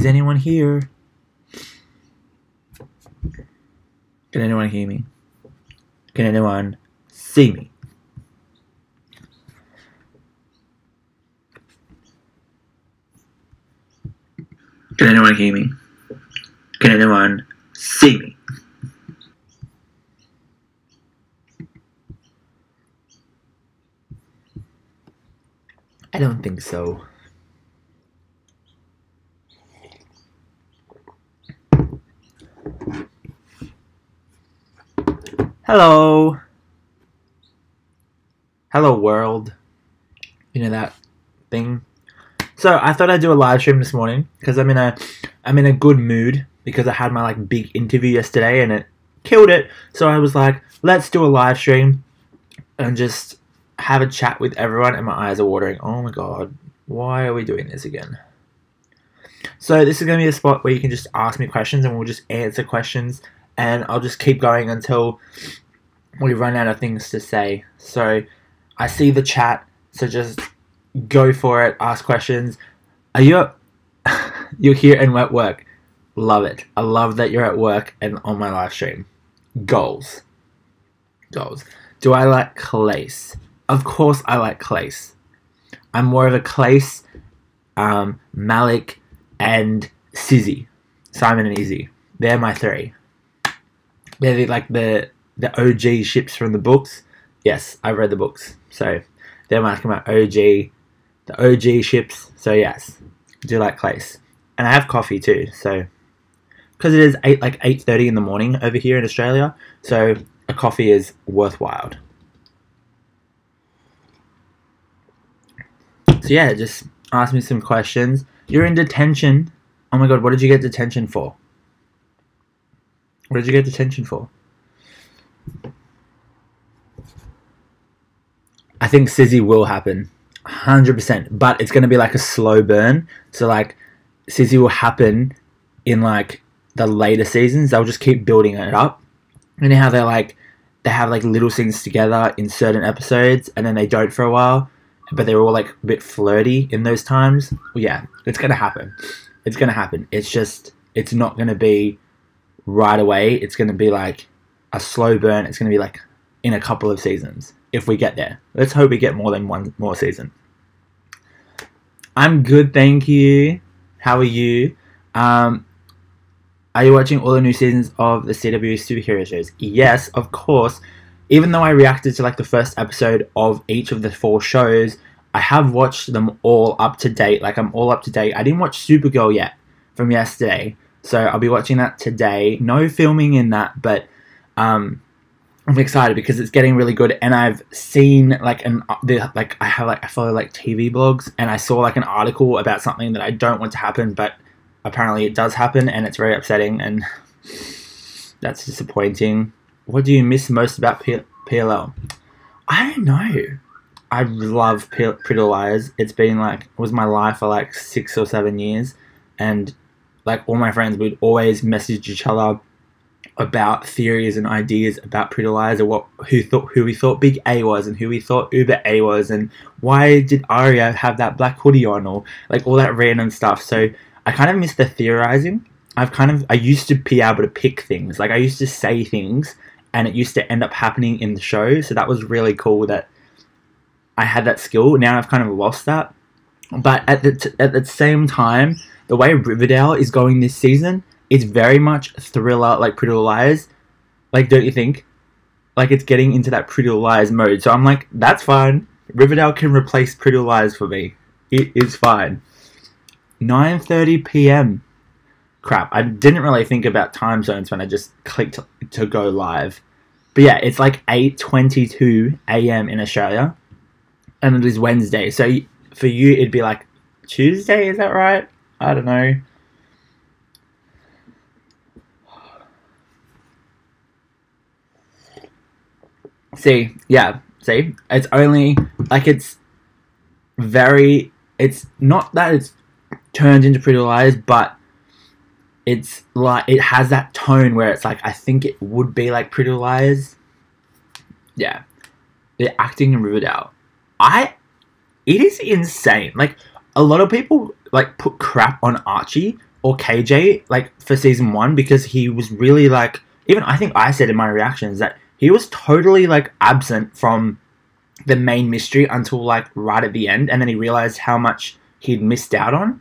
Is anyone here? Can anyone hear me? Can anyone see me? Can anyone hear me? Can anyone see me? I don't think so. Hello. Hello world. You know that thing? So I thought I'd do a live stream this morning because I'm in a good mood because I had my like big interview yesterday and it killed it. So I was like, let's do a live stream and just have a chat with everyone, and my eyes are watering. Oh my god, why are we doing this again? So this is going to be a spot where you can just ask me questions and we'll just answer questions, and I'll just keep going until we run out of things to say. So I see the chat, so just go for it, ask questions. Are you you're here and at work? Love it. I love that you're at work and on my live stream. Goals. Do I like Clace? Of course I like Clace. I'm more of a Clace, Malik, and Sizzy. Simon and Izzy. They're my three. They're like the OG ships from the books. Yes, I've read the books. So they're my OG, the OG ships. So yes, I do like Clace. And I have coffee too. So because it is 8:30 in the morning over here in Australia, so a coffee is worthwhile. So yeah, just ask me some questions. You're in detention. Oh my god, what did you get detention for? What did you get detention for? I think Sizzy will happen. 100%. But it's going to be like a slow burn. So like, Sizzy will happen in like the later seasons. They'll just keep building it up. You know how they have like little scenes together in certain episodes and then they don't for a while, but they're all like a bit flirty in those times. Well, yeah, it's going to happen. It's going to happen. It's just, it's not going to be right away. It's going to be like a slow burn. It's going to be like in a couple of seasons if we get there. Let's hope we get more than one more season. I'm good, thank you. How are you? Are you watching all the new seasons of the CW superhero shows? Yes, of course. Even though I reacted to like the first episode of each of the 4 shows, I have watched them all up to date. Like, I'm all up to date. I didn't watch Supergirl yet from yesterday, so I'll be watching that today. No filming in that, but I'm excited because it's getting really good. And I've seen like I follow like TV blogs, and I saw like an article about something that I don't want to happen, but apparently it does happen, and it's very upsetting, and that's disappointing. What do you miss most about PLL? I don't know. I love Pretty Little Liars. It's been like, it was my life for like 6 or 7 years, and like all my friends would always message each other about theories and ideas about Pretty Little Liars, or who we thought Big A was and who we thought Uber A was, and why did Arya have that black hoodie on, or like all that random stuff. So I kind of miss the theorizing. I used to be able to pick things. Like, I used to say things and it used to end up happening in the show. So that was really cool that I had that skill. Now I've kind of lost that. But at the same time, the way Riverdale is going this season, it's very much thriller, like Pretty Little Liars. Like, don't you think? Like, it's getting into that Pretty Little Liars mode. So I'm like, that's fine. Riverdale can replace Pretty Little Liars for me. It is fine. 9:30 p.m. Crap, I didn't really think about time zones when I just clicked to go live. But yeah, it's like 8:22 a.m. in Australia, and it is Wednesday. So for you, it'd be like Tuesday, is that right? I don't know. See, it's only, like, it's not that it's turned into Pretty Little Liars, but it's like, it has that tone where it's like, I think it would be like Pretty Little Liars. Yeah. The acting in Riverdale. It is insane. Like, a lot of people, like, put crap on Archie, or KJ, like, for season 1, because he was really, like, even I think I said in my reactions that he was totally, like, absent from the main mystery until, like, right at the end, and then he realized how much he'd missed out on.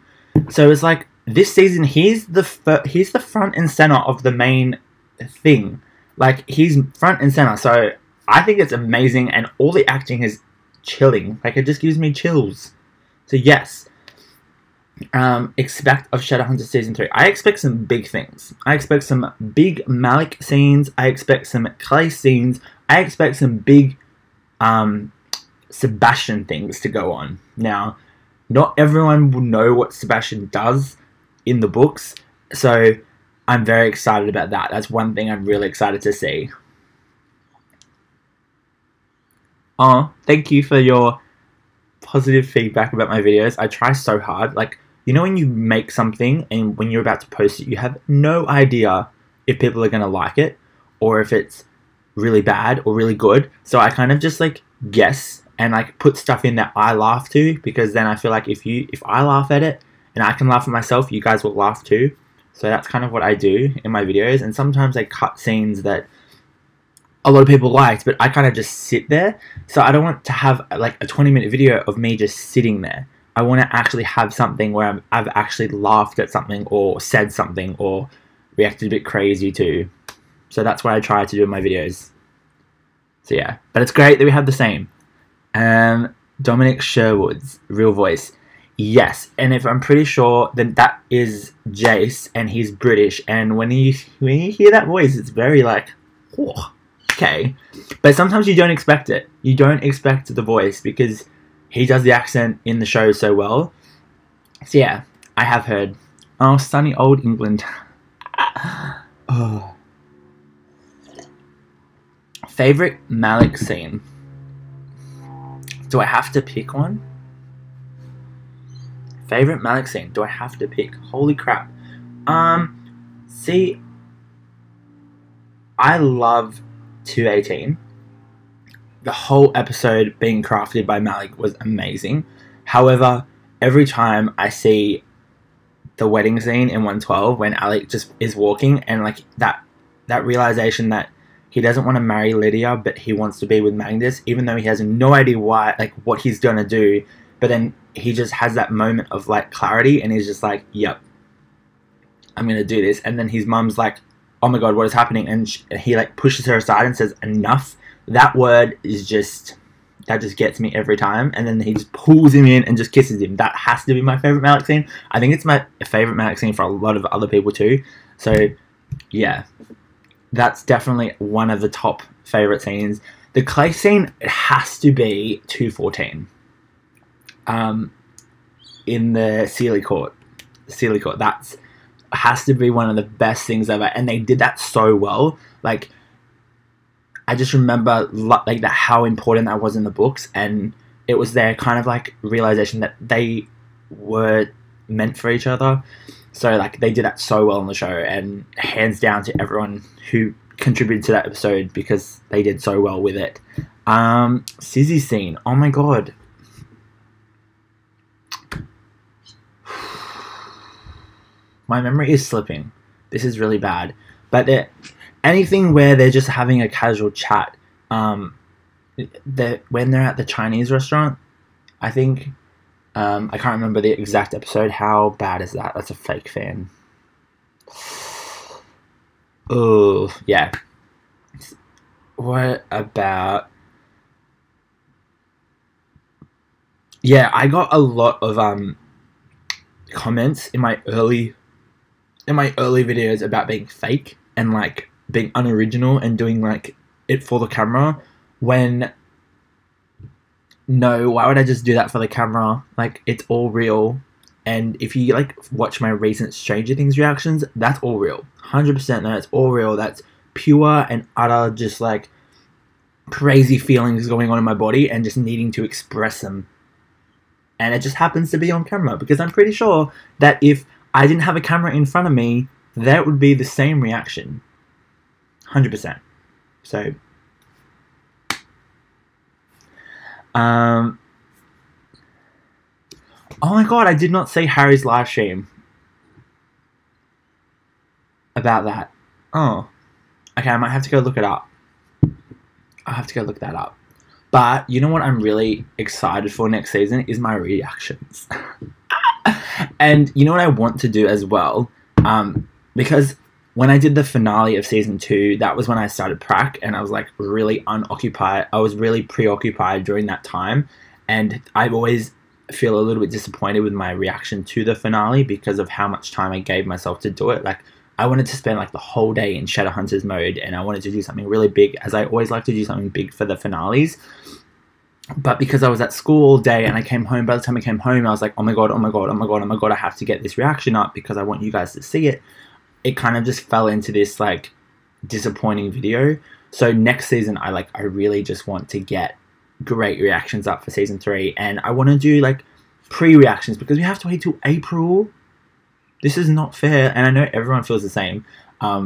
So it's like, this season, he's the front and center of the main thing. Like, he's front and center, so I think it's amazing, and all the acting is chilling. Like, it just gives me chills. So yes, expect of Shadowhunter Season 3. I expect some big things. I expect some big Malik scenes. I expect some Clay scenes. I expect some big Sebastian things to go on. Now, not everyone will know what Sebastian does in the books, so I'm very excited about that. That's one thing I'm really excited to see. Oh, thank you for your positive feedback about my videos. I try so hard. Like, you know when you make something and when you're about to post it, you have no idea if people are going to like it or if it's really bad or really good. So I kind of just, like, guess and, like, put stuff in that I laugh to, because then I feel like if I laugh at it and I can laugh at myself, you guys will laugh too. So that's kind of what I do in my videos. And sometimes I cut scenes that a lot of people liked, but I kind of just sit there. So I don't want to have, like, a 20-minute video of me just sitting there. I want to actually have something where I've actually laughed at something or said something or reacted a bit crazy to. So that's what I try to do in my videos. So yeah, but it's great that we have the same. Dominic Sherwood's real voice. Yes, and if I'm pretty sure, then that is Jace, and he's British. And when you hear that voice, it's very like, oh, okay. But sometimes you don't expect it. You don't expect the voice because he does the accent in the show so well. So yeah, I have heard. Oh, sunny old England. Oh. Favorite Malik scene? Do I have to pick one? Favorite Malik scene? Do I have to pick? Holy crap. See, I love 218. The whole episode being crafted by Malik was amazing. However, every time I see the wedding scene in 112 when Alec just is walking and like that realization that he doesn't want to marry Lydia, but he wants to be with Magnus, even though he has no idea why, like what he's gonna do. But then he just has that moment of like clarity, and he's just like, "Yep, I'm gonna do this." And then his mum's like, "Oh my god, what is happening?" And he like pushes her aside and says, "Enough." That word is just, that just gets me every time. And then he just pulls him in and just kisses him. That has to be my favorite Malik scene. I think it's my favorite Malik scene for a lot of other people too. So yeah, that's definitely one of the top favorite scenes. The Clay scene, it has to be 214. In the Sealy Court. That's has to be one of the best things ever. And they did that so well. Like, I just remember like that, how important that was in the books, and it was their kind of like realization that they were meant for each other. So like they did that so well on the show, and hands down to everyone who contributed to that episode because they did so well with it. Sizzy scene. Oh my god. My memory is slipping. This is really bad. But anything where they're just having a casual chat, when they're at the Chinese restaurant, I think, I can't remember the exact episode. How bad is that? That's a fake fan. Oh, yeah. What about... Yeah, I got a lot of comments in my early videos about being fake and like being unoriginal and doing like it for the camera, when no, why would I just do that for the camera? Like, it's all real. And if you like watch my recent Stranger Things reactions, that's all real. 100% that's all real. That's pure and utter just like crazy feelings going on in my body and just needing to express them. And it just happens to be on camera, because I'm pretty sure that if I didn't have a camera in front of me, that would be the same reaction. 100%. So, oh my god, I did not see Harry's live stream. about that. Oh, okay, I might have to go look it up. I'll have to go look that up. But you know what I'm really excited for next season is my reactions. And you know what I want to do as well? Because when I did the finale of season 2, that was when I started prac, and I was like really unoccupied. I was really preoccupied during that time, and I always feel a little bit disappointed with my reaction to the finale because of how much time I gave myself to do it. Like, I wanted to spend like the whole day in Shadowhunters mode, and I wanted to do something really big, as I always like to do something big for the finales. But because I was at school all day and I came home, by the time I came home, I was like, oh my god, oh my god, oh my god, oh my god, I have to get this reaction up because I want you guys to see it. It kind of just fell into this like disappointing video. So next season, I really just want to get great reactions up for season 3, and I want to do like pre-reactions because we have to wait till April. This is not fair, and I know everyone feels the same. I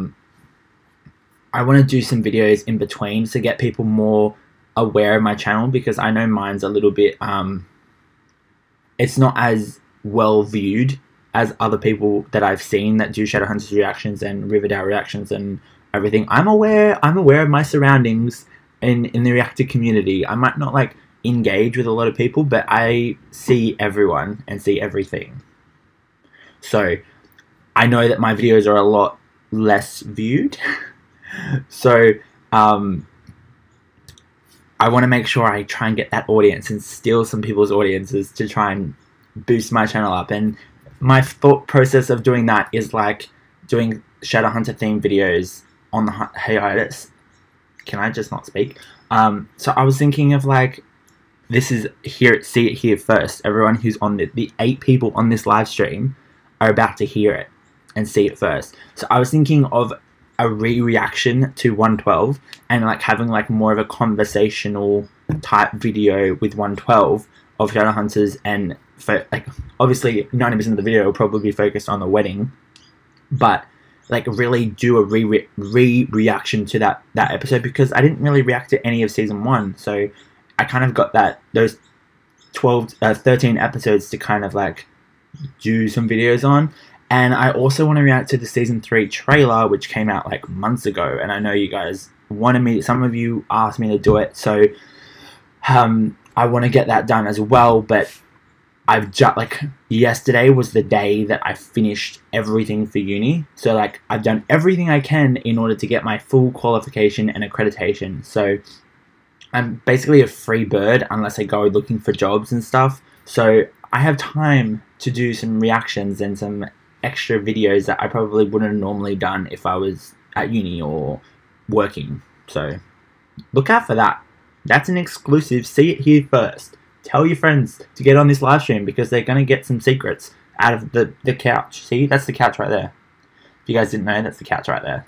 want to do some videos in between to get people more aware of my channel, because I know mine's a little bit it's not as well viewed as other people that I've seen that do Shadowhunters reactions and Riverdale reactions and everything. I'm aware of my surroundings in the reactor community. I might not like engage with a lot of people, but I see everyone and see everything. So I know that my videos are a lot less viewed. So I want to make sure I try and get that audience and steal some people's audiences to try and boost my channel up. And my thought process of doing that is like doing Shadowhunter themed videos on the hiatus. Can I just not speak? So I was thinking of like, this is here, see it here first. Everyone who's on the 8 people on this live stream are about to hear it and see it first. So I was thinking of a reaction to 112 and like having like more of a conversational type video with 112 of Shadowhunters, and for like obviously 90% of the video will probably be focused on the wedding, but like really do a reaction to that episode, because I didn't really react to any of season 1, so I kind of got those 13 episodes to kind of like do some videos on. And I also want to react to the season 3 trailer, which came out like months ago, and I know you guys wanted me, some of you asked me to do it, so I want to get that done as well. But I've just like, yesterday was the day that I finished everything for uni, so like I've done everything I can in order to get my full qualification and accreditation. So I'm basically a free bird unless I go looking for jobs and stuff, so I have time to do some reactions and some extra videos that I probably wouldn't have normally done if I was at uni or working. So look out for that. That's an exclusive. See it here first. Tell your friends to get on this live stream, because they're going to get some secrets out of the couch. See, that's the couch right there. If you guys didn't know, that's the couch right there.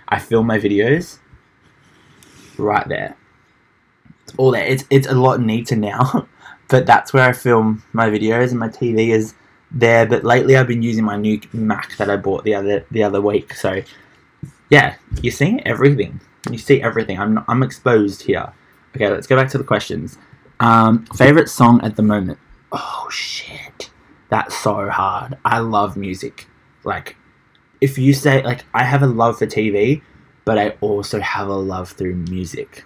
I film my videos right there. It's all there. It's a lot neater now, but that's where I film my videos, and my TV is there. But lately I've been using my new Mac that I bought the other week. So yeah, you're seeing everything. You see everything. I'm exposed here. Okay, let's go back to the questions. Favorite song at the moment? Oh shit, that's so hard. I love music. Like, if you say, like, I have a love for TV, but I also have a love through music.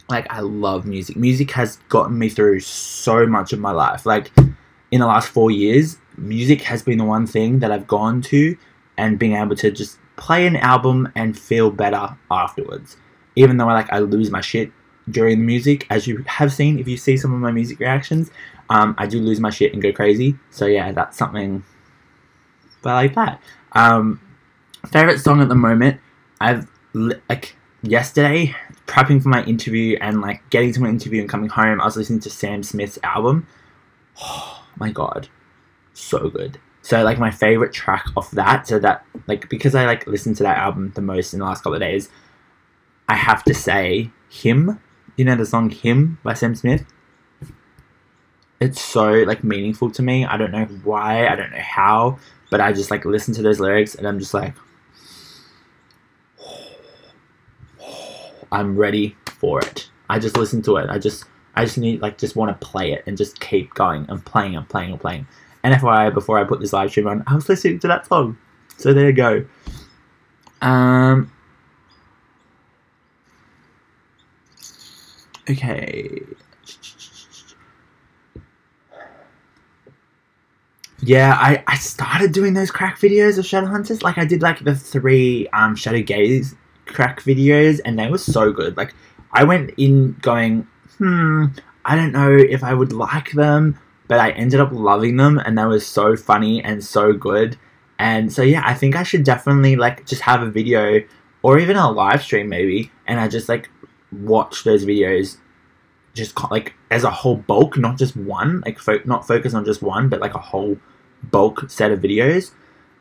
Like, I love music. Music has gotten me through so much of my life. Like, in the last 4 years, music has been the one thing that I've gone to and being able to just play an album and feel better afterwards. Even though I lose my shit during the music, as you have seen if you see some of my music reactions, I do lose my shit and go crazy. So yeah, that's something. But I like that. Favorite song at the moment, like yesterday, prepping for my interview and like getting to my interview and coming home, I was listening to Sam Smith's album. Oh my god, so good. So like my favorite track off that, so that like, because I like listened to that album the most in the last couple of days, I have to say Him. You know the song Him by Sam Smith? It's so like meaningful to me. I don't know why, I don't know how, but I just like listen to those lyrics and I'm just like, I'm ready for it. I just listen to it. I just need, like, just want to play it and just keep going and playing. And FYI, before I put this live stream on, I was listening to that song. So there you go. Um. Okay. Yeah, I started doing those crack videos of Shadowhunters. Like I did like the 3 Shadow Gaze crack videos, and they were so good. Like I went in going, I don't know if I would like them, but I ended up loving them, and they were so funny and so good. And so yeah, I think I should definitely like just have a video or even a live stream maybe, and I just like watch those videos just like as a whole bulk, not just one, like not focus on just one, but like a whole bulk set of videos.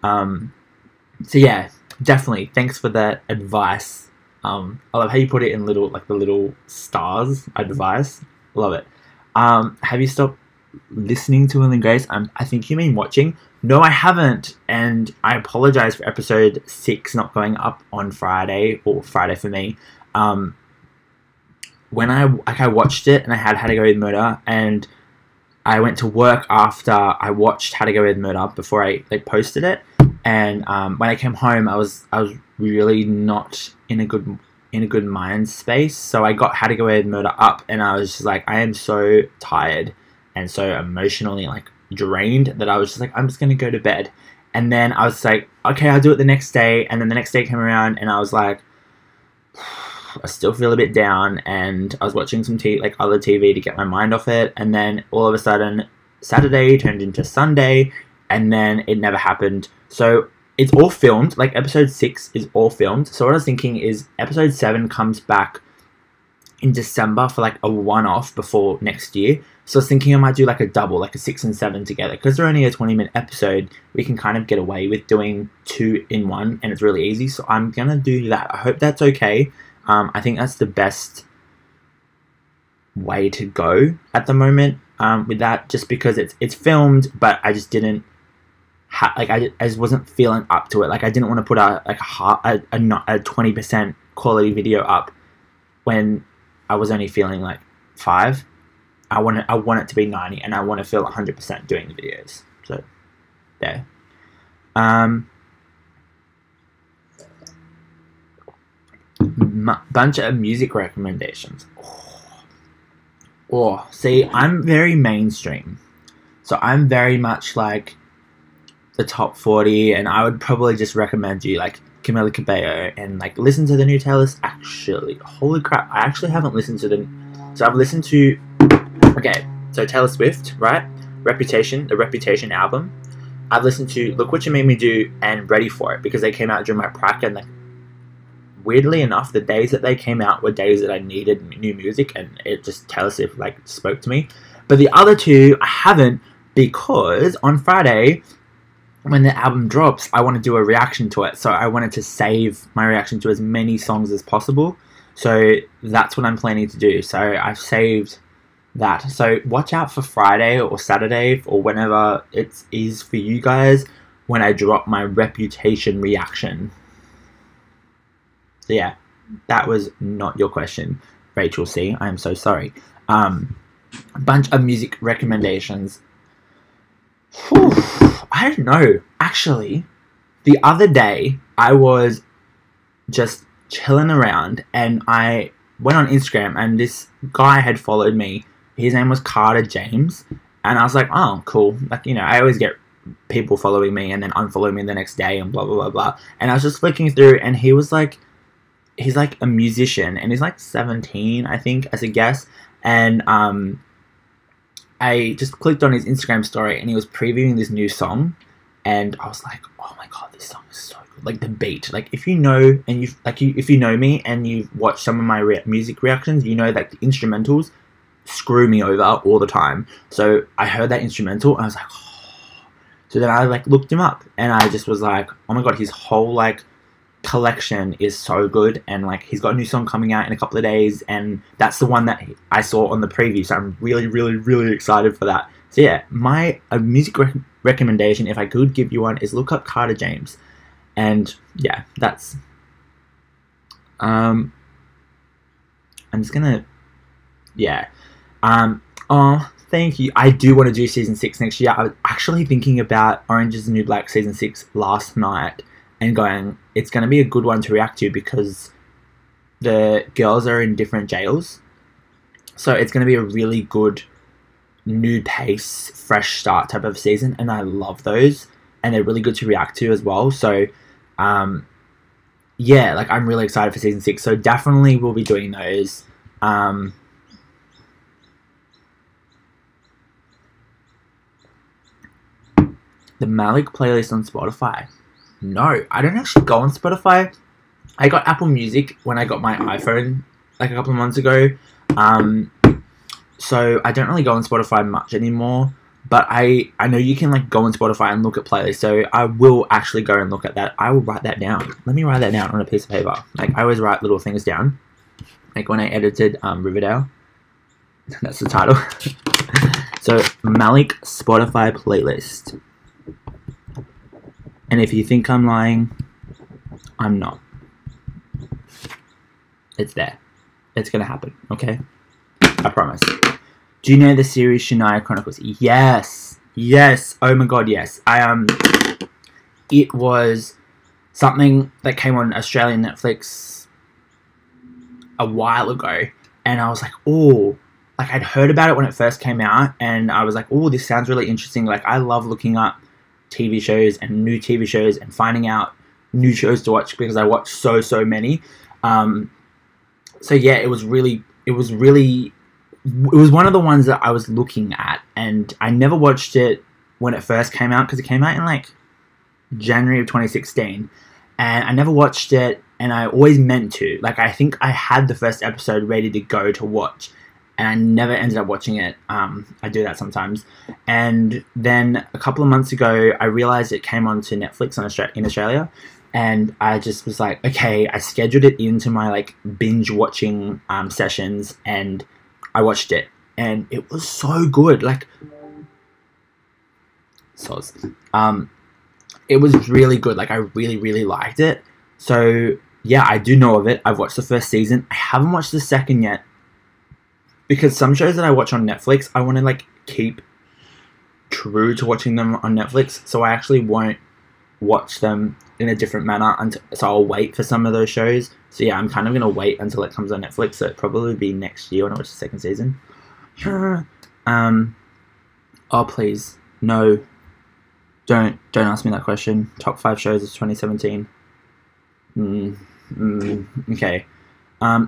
So yeah, definitely thanks for that advice. I love how you put it in little, like the little stars advice. Love it. Have you stopped listening to Will and Grace? I think you mean watching. No, I haven't, and I apologize for episode 6 not going up on Friday, or Friday for me. When I watched it and I had How to Go With Murder, and I went to work after I watched How to Go With Murder before I like posted it, and when I came home I was really not in a good mind space, so I got How to Go With Murder up, and I was just like, I am so tired and so emotionally like drained that I was just like, I'm just gonna go to bed. And then I was like, okay, I'll do it the next day, and then the next day came around and I was like, I still feel a bit down, and I was watching some other TV to get my mind off it, and then all of a sudden Saturday turned into Sunday, and then it never happened. So it's all filmed, like episode 6 is all filmed. So what I was thinking is episode 7 comes back in December for like a one-off before next year. So I was thinking I might do like a double, like a 6 and 7 together, because they're only a 20-minute episode. We can kind of get away with doing 2 in 1, and it's really easy. So I'm gonna do that. I hope that's okay. I think that's the best way to go at the moment with that, just because it's filmed, but I just didn't I just wasn't feeling up to it. Like I didn't want to put a 20% quality video up when I was only feeling like 5. I want it to be 90, and I want to feel 100% doing the videos. So there. Bunch of music recommendations. See, I'm very mainstream, so I'm very much like the top 40, and I would probably just recommend you like Camila Cabello and like listen to the new Taylor. Actually, holy crap, I actually haven't listened to so I've listened to, okay, so Taylor Swift, right? The Reputation album. I've listened to Look What You Made Me Do and Ready For It, because they came out during my prac, and like weirdly enough, the days that they came out were days that I needed new music, and it just Taylor Swift like spoke to me. But the other 2 I haven't, because on Friday when the album drops, I want to do a reaction to it. So I wanted to save my reaction to as many songs as possible. So that's what I'm planning to do. So I've saved that. So watch out for Friday or Saturday or whenever it is for you guys when I drop my Reputation reaction. So yeah, that was not your question, Rachel C. I am so sorry. A bunch of music recommendations. Whew, I don't know. Actually, the other day I was just chilling around, and I went on Instagram, and this guy had followed me. His name was Carter James, and I was like, oh, cool. Like, you know, I always get people following me and then unfollowing me the next day and blah, blah, blah, blah. And I was just flicking through, and he was like, he's like a musician, and he's like 17, I think, as a guess. And I just clicked on his Instagram story, and he was previewing this new song, and I was like, oh my god, this song is so good. Like the beat, like if you know, and if you know me and you've watched some of my music reactions, you know that the instrumentals screw me over all the time. So I heard that instrumental, and I was like, oh. So then I like looked him up, and I just was like, oh my god, his whole like collection is so good, and like he's got a new song coming out in a couple of days, and that's the one that I saw on the preview, so I'm really, really, really excited for that. So yeah, my music recommendation, if I could give you one, is look up Carter James. And yeah, that's I'm just gonna, yeah, oh, thank you. I do want to do season 6 next year. I was actually thinking about Orange Is the New Black season 6 last night, and going, it's going to be a good one to react to because the girls are in different jails. So it's going to be a really good new pace, fresh start type of season. And I love those. And they're really good to react to as well. So, yeah, like I'm really excited for season 6. So definitely we'll be doing those. The Malik playlist on Spotify. No, I don't actually go on Spotify. I got Apple Music when I got my iPhone like a couple of months ago. So I don't really go on Spotify much anymore. But I know you can like go on Spotify and look at playlists. So I will actually go and look at that. I will write that down. Let me write that down on a piece of paper. Like I always write little things down. Like when I edited Riverdale. That's the title. So Malik Spotify playlist. And if you think I'm lying, I'm not. It's there. It's gonna happen, okay? I promise. Do you know the series Shania Chronicles? Yes. Yes. Oh my god, yes. It was something that came on Australian Netflix a while ago. And I was like, oh, like I'd heard about it when it first came out. And I was like, oh, this sounds really interesting. Like I love looking up TV shows and new TV shows and finding out new shows to watch because I watch so many. So yeah, it was one of the ones that I was looking at, and I never watched it when it first came out because it came out in like January of 2016, and I never watched it, and I always meant to. Like I think I had the first episode ready to go to watch, and I never ended up watching it. I do that sometimes. And then a couple of months ago, I realized it came onto Netflix in Australia. And I just was like, okay, I scheduled it into my like binge watching sessions, and I watched it. And it was so good. Like, it was really good. Like, I really liked it. So, yeah, I do know of it. I've watched the first season. I haven't watched the second yet. Because some shows that I watch on Netflix, I want to, like, keep true to watching them on Netflix. So I actually won't watch them in a different manner. So I'll wait for some of those shows. So, yeah, I'm kind of going to wait until it comes on Netflix. So it'll probably be next year when I watch the second season. Oh, please. No. Don't ask me that question. Top 5 shows of 2017. Okay.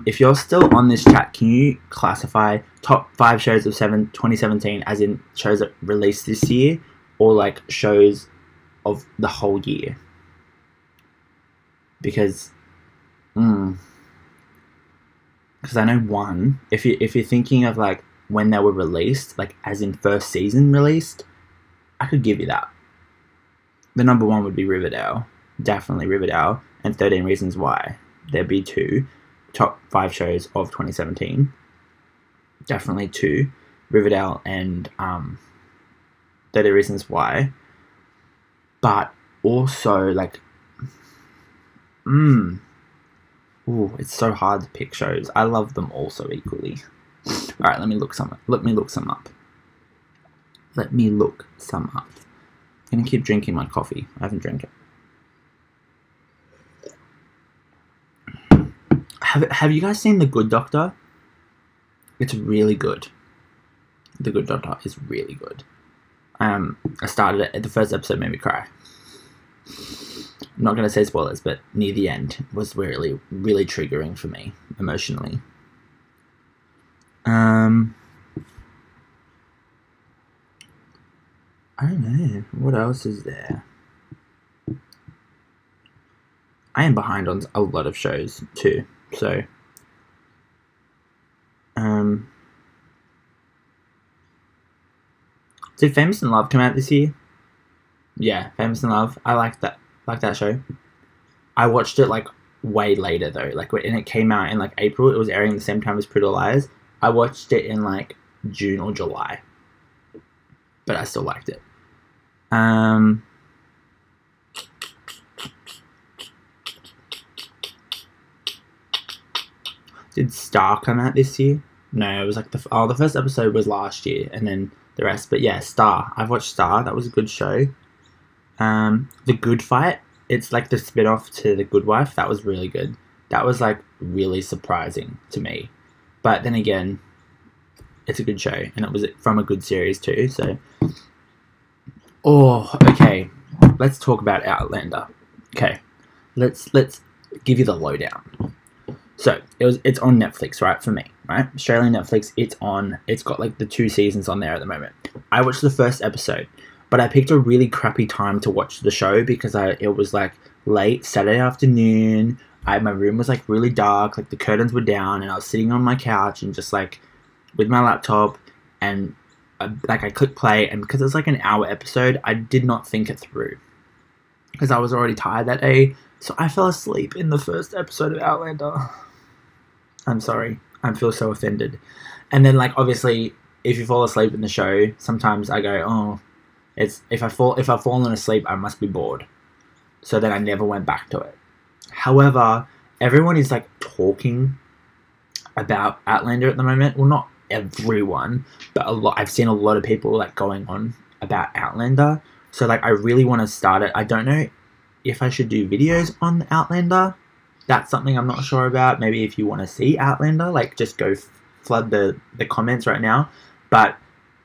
If you're still on this chat, can you classify top 5 shows of 2017 as in shows that released this year, or like shows of the whole year? Because I know one. If you're thinking of like when they were released, like as in first season released, I could give you that. The number one would be Riverdale, definitely Riverdale, and 13 Reasons Why. There'd be 2. Top 5 shows of 2017. Definitely 2. Riverdale and 30 Reasons Why. But also, like, ooh, it's so hard to pick shows. I love them all so equally. Alright, let me look some up. I'm gonna keep drinking my coffee. I haven't drank it. Have you guys seen The Good Doctor? It's really good. The Good Doctor is really good. I started it. The first episode made me cry. I'm not going to say spoilers, but near the end was really triggering for me emotionally. I don't know. What else is there? I am behind on a lot of shows too. So, did Famous in Love come out this year? Yeah, Famous in Love. I like that show. I watched it like way later though. Like when it came out in like April, it was airing the same time as Pretty Little Liars. I watched it in like June or July, but I still liked it. Did Star come out this year? No, it was like the first episode was last year, and then the rest. But yeah, Star. I've watched Star. That was a good show. The Good Fight. it's like the spin-off to The Good Wife. That was really good. That was like really surprising to me. But then again, it's a good show, and it was from a good series too. So, okay. Let's talk about Outlander. Okay, let's give you the lowdown. So it's on Netflix, right? For me, right? Australian Netflix. It's got like the 2 seasons on there at the moment. I watched the first episode, but I picked a really crappy time to watch the show because it was like late Saturday afternoon. My room was like really dark, like the curtains were down, and I was sitting on my couch and just like with my laptop, and like I clicked play, and because it's like an hour episode, I did not think it through because I was already tired that day. So I fell asleep in the first episode of Outlander. I'm sorry. I feel so offended. And then, like, obviously, if you fall asleep in the show, sometimes I go, oh, if I've fallen asleep, I must be bored. So then I never went back to it. However, everyone is like talking about Outlander at the moment. Well, not everyone, but I've seen a lot of people like going on about Outlander. So like, I really want to start it. I don't know if I should do videos on Outlander. That's something I'm not sure about. Maybe if you want to see Outlander, like just go flood the comments right now. But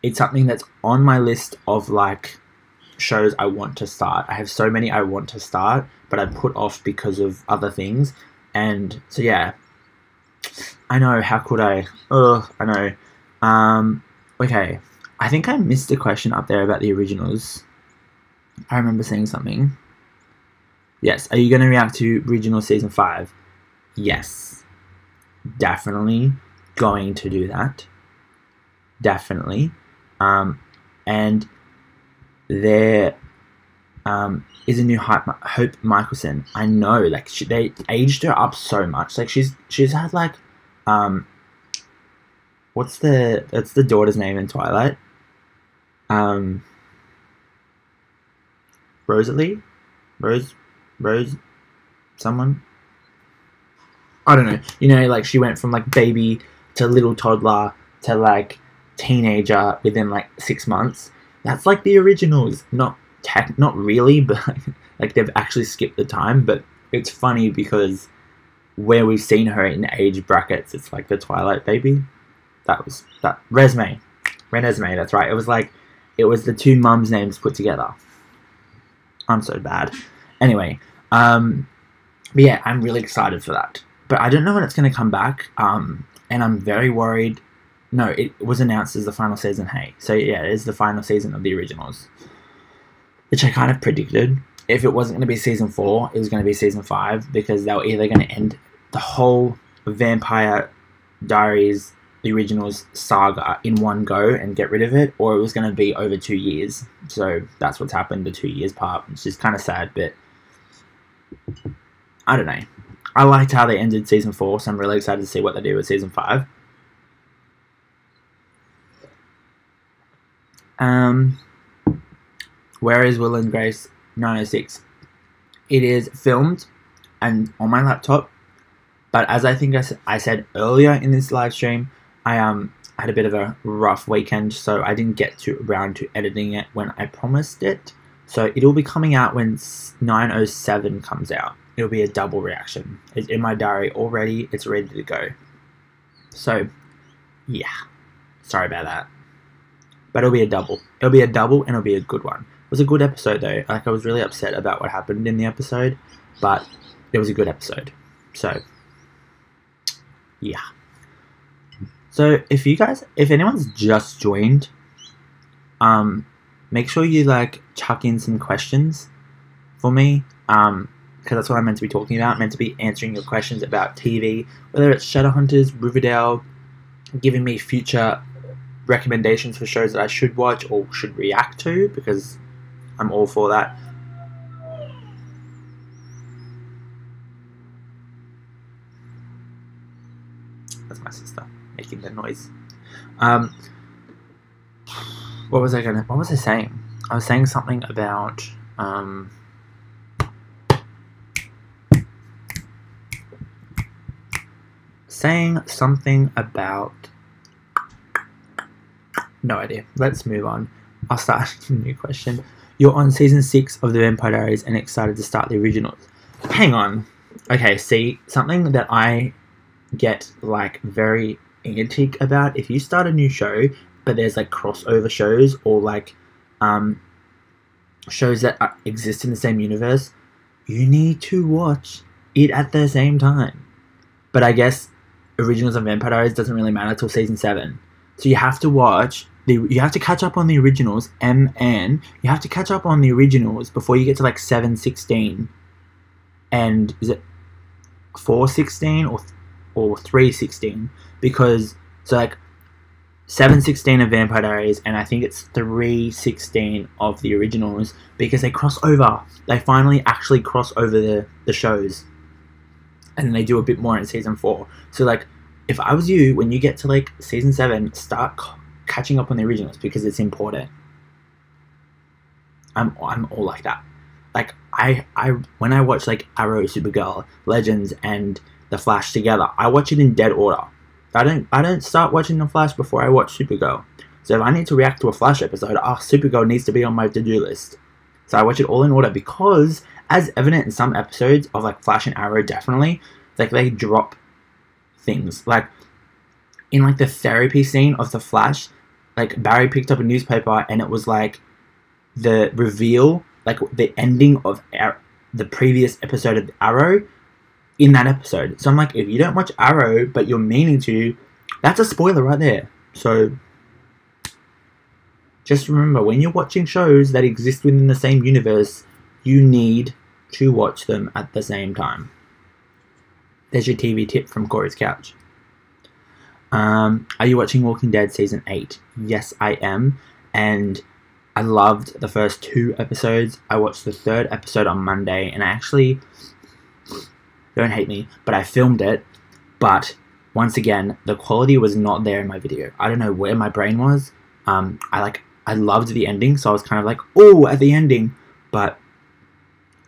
it's something that's on my list of like shows I want to start. I have so many I want to start, but I put off because of other things. And so yeah, I know, how could I? I know. Okay, I think I missed a question up there about the originals. I remember seeing something. Yes, are you going to react to Original Season 5? Yes. Definitely going to do that. Definitely. And there is a new Hope Michelson. I know, like, they aged her up so much. Like, she's had, like, what's the daughter's name in Twilight? Rosalie? Rose, someone? I don't know. You know, like, she went from, like, baby to little toddler to, like, teenager within, like, 6 months. That's, like, the originals. Not really, but, like, they've actually skipped the time. But it's funny because where we've seen her in age brackets, it's, like, the Twilight baby. That Renesmee, that's right. It was the 2 mums' names put together. I'm so bad. Anyway, but yeah, I'm really excited for that. But I don't know when it's going to come back, and I'm very worried. No, it was announced as the final season, hey. So yeah, it is the final season of the originals, which I kind of predicted. If it wasn't going to be season 4, it was going to be season 5, because they were either going to end the whole Vampire Diaries, the originals saga in one go and get rid of it, or it was going to be over 2 years. So that's what's happened, the 2 years part, which is kind of sad, but I don't know. I liked how they ended season 4, so I'm really excited to see what they do with season 5. Where is Will and Grace 906? It is filmed and on my laptop, but as I think I said earlier in this live stream, I had a bit of a rough weekend, so I didn't get around to editing it when I promised it. So it'll be coming out when 907 comes out. It'll be a double reaction. It's in my diary already. It's ready to go. So, yeah. Sorry about that. But it'll be a double. It'll be a double, and it'll be a good one. It was a good episode, though. Like, I was really upset about what happened in the episode, but it was a good episode. So, yeah. So, if anyone's just joined, make sure you, like, chuck in some questions for me, because that's what I'm meant to be talking about. I'm meant to be answering your questions about TV, whether it's Shadowhunters, Riverdale, giving me future recommendations for shows that I should watch or should react to, because I'm all for that. That's my sister making the noise. What was I saying? I was saying something about no idea. Let's move on. I'll start a new question. You're on season 6 of The Vampire Diaries and excited to start the originals. Hang on. Okay, see, something that I get like very antic about, if you start a new show but there's like crossover shows or like shows that exist in the same universe, you need to watch it at the same time. But I guess Originals of Vampire Diaries doesn't really matter till season 7, so you have to watch you have to catch up on the originals, and you have to catch up on the originals before you get to like 7:16, and is it 4:16 or 3:16? Because so like 7:16 of Vampire Diaries, and I think it's 3:16 of the originals, because they cross over. They finally actually cross over the shows, and then they do a bit more in season 4. So like, if I was you, when you get to like season 7, start catching up on the originals, because it's important. I'm all like that. Like I when I watch like Arrow, Supergirl, Legends, and The Flash together, I watch it in dead order. I don't start watching The Flash before I watch Supergirl. So if I need to react to a Flash episode, Supergirl needs to be on my to-do list. So I watch it all in order, because as evident in some episodes of like Flash and Arrow, definitely, like they drop things. Like in like the therapy scene of The Flash, like Barry picked up a newspaper and it was like the reveal, like the ending of the previous episode of Arrow in that episode. So I'm like, if you don't watch Arrow but you're meaning to, that's a spoiler right there. So just remember, when you're watching shows that exist within the same universe, you need to watch them at the same time. There's your TV tip from Coreyscouch. Are you watching Walking Dead season 8? Yes, I am, and I loved the first 2 episodes. I watched the 3rd episode on Monday, and I actually, don't hate me, but I filmed it, but once again, the quality was not there in my video. I don't know where my brain was. I loved the ending, so I was kind of like, oh, at the ending, but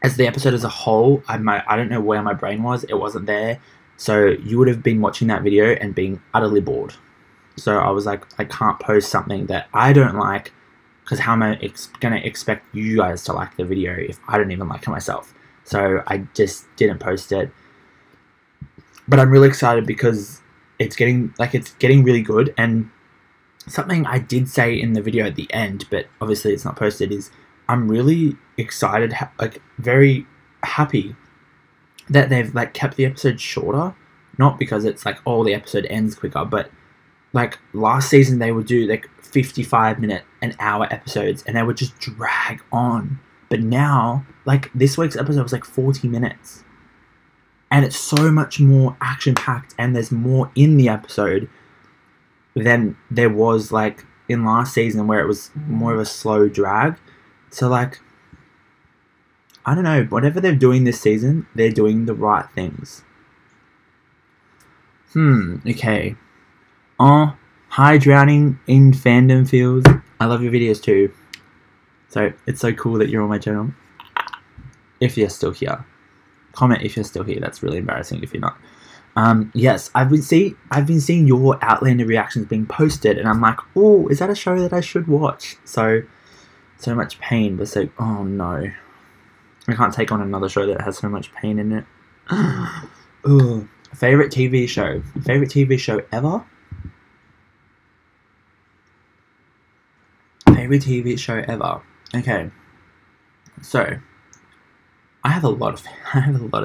as the episode as a whole, I don't know where my brain was. It wasn't there. So you would have been watching that video and being utterly bored. So I was like, I can't post something that I don't like, because how am I going to expect you guys to like the video if I don't even like it myself? So I just didn't post it. But I'm really excited because it's getting really good. And something I did say in the video at the end, but obviously it's not posted, is I'm really excited, like very happy that they've like kept the episode shorter. Not because it's like, oh, the episode ends quicker, but like last season they would do like 55-minute, an hour episodes, and they would just drag on. But now, like this week's episode was like 40 minutes, and it's so much more action-packed, and there's more in the episode than there was like in last season, where it was more of a slow drag. So like, I don't know, whatever they're doing this season, they're doing the right things. Okay. Oh, hi, Drowning in Fandom Fields. I love your videos too. So it's so cool that you're on my channel. If you're still here. Comment if you're still here. That's really embarrassing if you're not. Yes, I've been seeing your Outlander reactions being posted, and I'm like, oh, is that a show that I should watch? So much pain, but so, oh no. I can't take on another show that has so much pain in it. Ugh. Favorite TV show? Favorite TV show ever? Favorite TV show ever? Okay. So, I have a lot of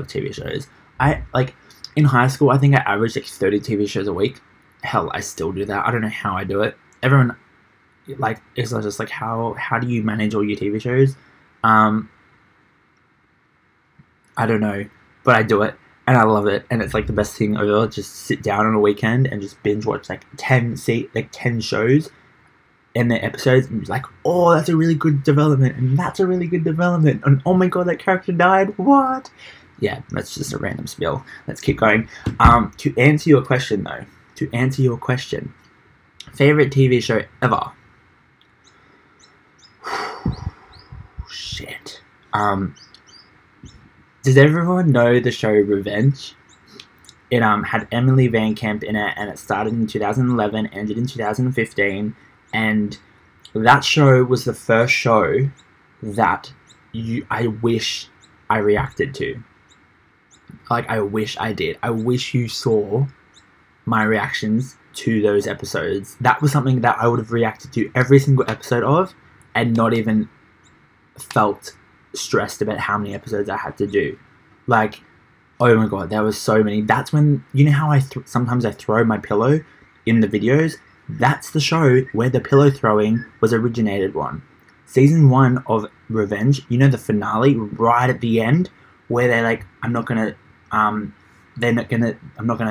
TV shows. I like in high school, I think I averaged like 30 TV shows a week. Hell, I still do that. I don't know how I do it. Everyone like is just like, how do you manage all your TV shows? I don't know, but I do it, and I love it, and it's like the best thing ever. Just sit down on a weekend and just binge watch like 10 shows and their episodes, and be like, oh, that's a really good development, and that's a really good development, and oh my god, that character died, what? Yeah, that's just a random spiel. Let's keep going. To answer your question though, favorite TV show ever? Shit. Does everyone know the show Revenge? It had Emily Van Camp in it, and it started in 2011, ended in 2015, and that show was the first show that I wish I reacted to. Like, I wish I did. I wish you saw my reactions to those episodes. That was something that I would have reacted to every single episode of and not even felt stressed about how many episodes I had to do. Like, oh my god, there was so many. That's when, you know how sometimes I throw my pillow in the videos? That's the show where the pillow throwing was originated one. Season 1 of Revenge, you know, the finale right at the end where they're like, I'm not gonna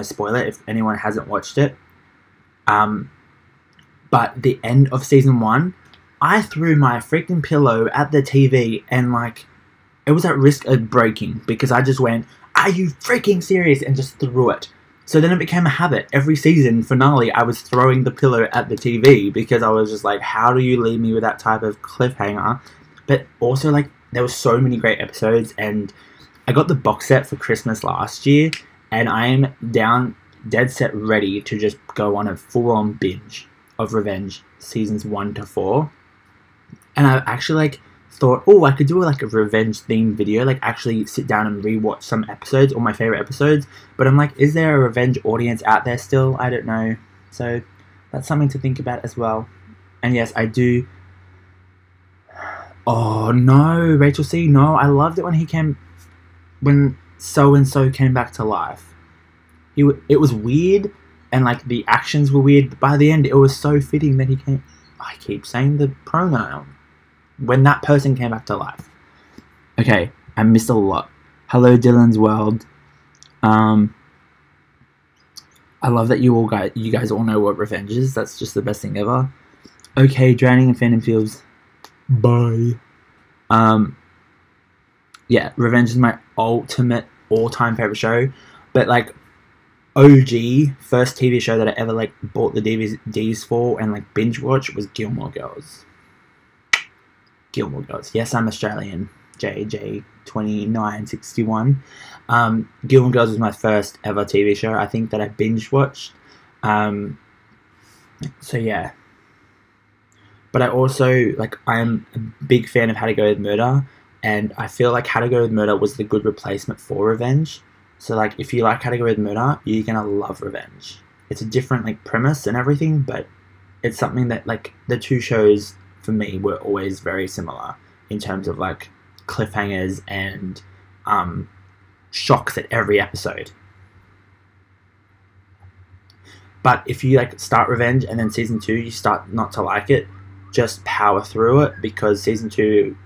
spoil it if anyone hasn't watched it. But the end of season 1, I threw my freaking pillow at the TV and like, it was at risk of breaking because I just went, are you freaking serious? And just threw it. So then it became a habit. Every season finale, I was throwing the pillow at the TV because I was just like, how do you leave me with that type of cliffhanger? But also, like, there were so many great episodes, and I got the box set for Christmas last year, and I am dead set ready to just go on a full-on binge of Revenge seasons 1 to 4. And I actually, like, thought, oh, I could do like a revenge themed video, like actually sit down and rewatch some episodes or my favorite episodes. But I'm like, is there a revenge audience out there still? I don't know. So that's something to think about as well. And yes, I do. Oh no, Rachel C. No, I loved it when so and so came back to life. It was weird, and like the actions were weird. But by the end, it was so fitting that he came. I keep saying the pronoun. When that person came back to life. Okay, I missed a lot. Hello, Dylan's World. I love that you guys all know what Revenge is. That's just the best thing ever. Okay, Drowning in Phantom Fields. Bye. Yeah, Revenge is my ultimate all-time favorite show. But like, OG first TV show that I ever like bought the DVDs for and like binge watch was Gilmore Girls. Gilmore Girls. Yes, I'm Australian. JJ2961. Gilmore Girls was my first ever TV show, I think, that I binge watched. So yeah. But I also, like, I'm a big fan of How to Go with Murder, and I feel like How to Go with Murder was the good replacement for Revenge. So like, if you like How to Go with Murder, you're gonna love Revenge. It's a different like premise and everything, but it's something that like the two shows for me were always very similar in terms of like cliffhangers and shocks at every episode. But if you like start Revenge and then season 2 you start not to like it, just power through it, because season 2,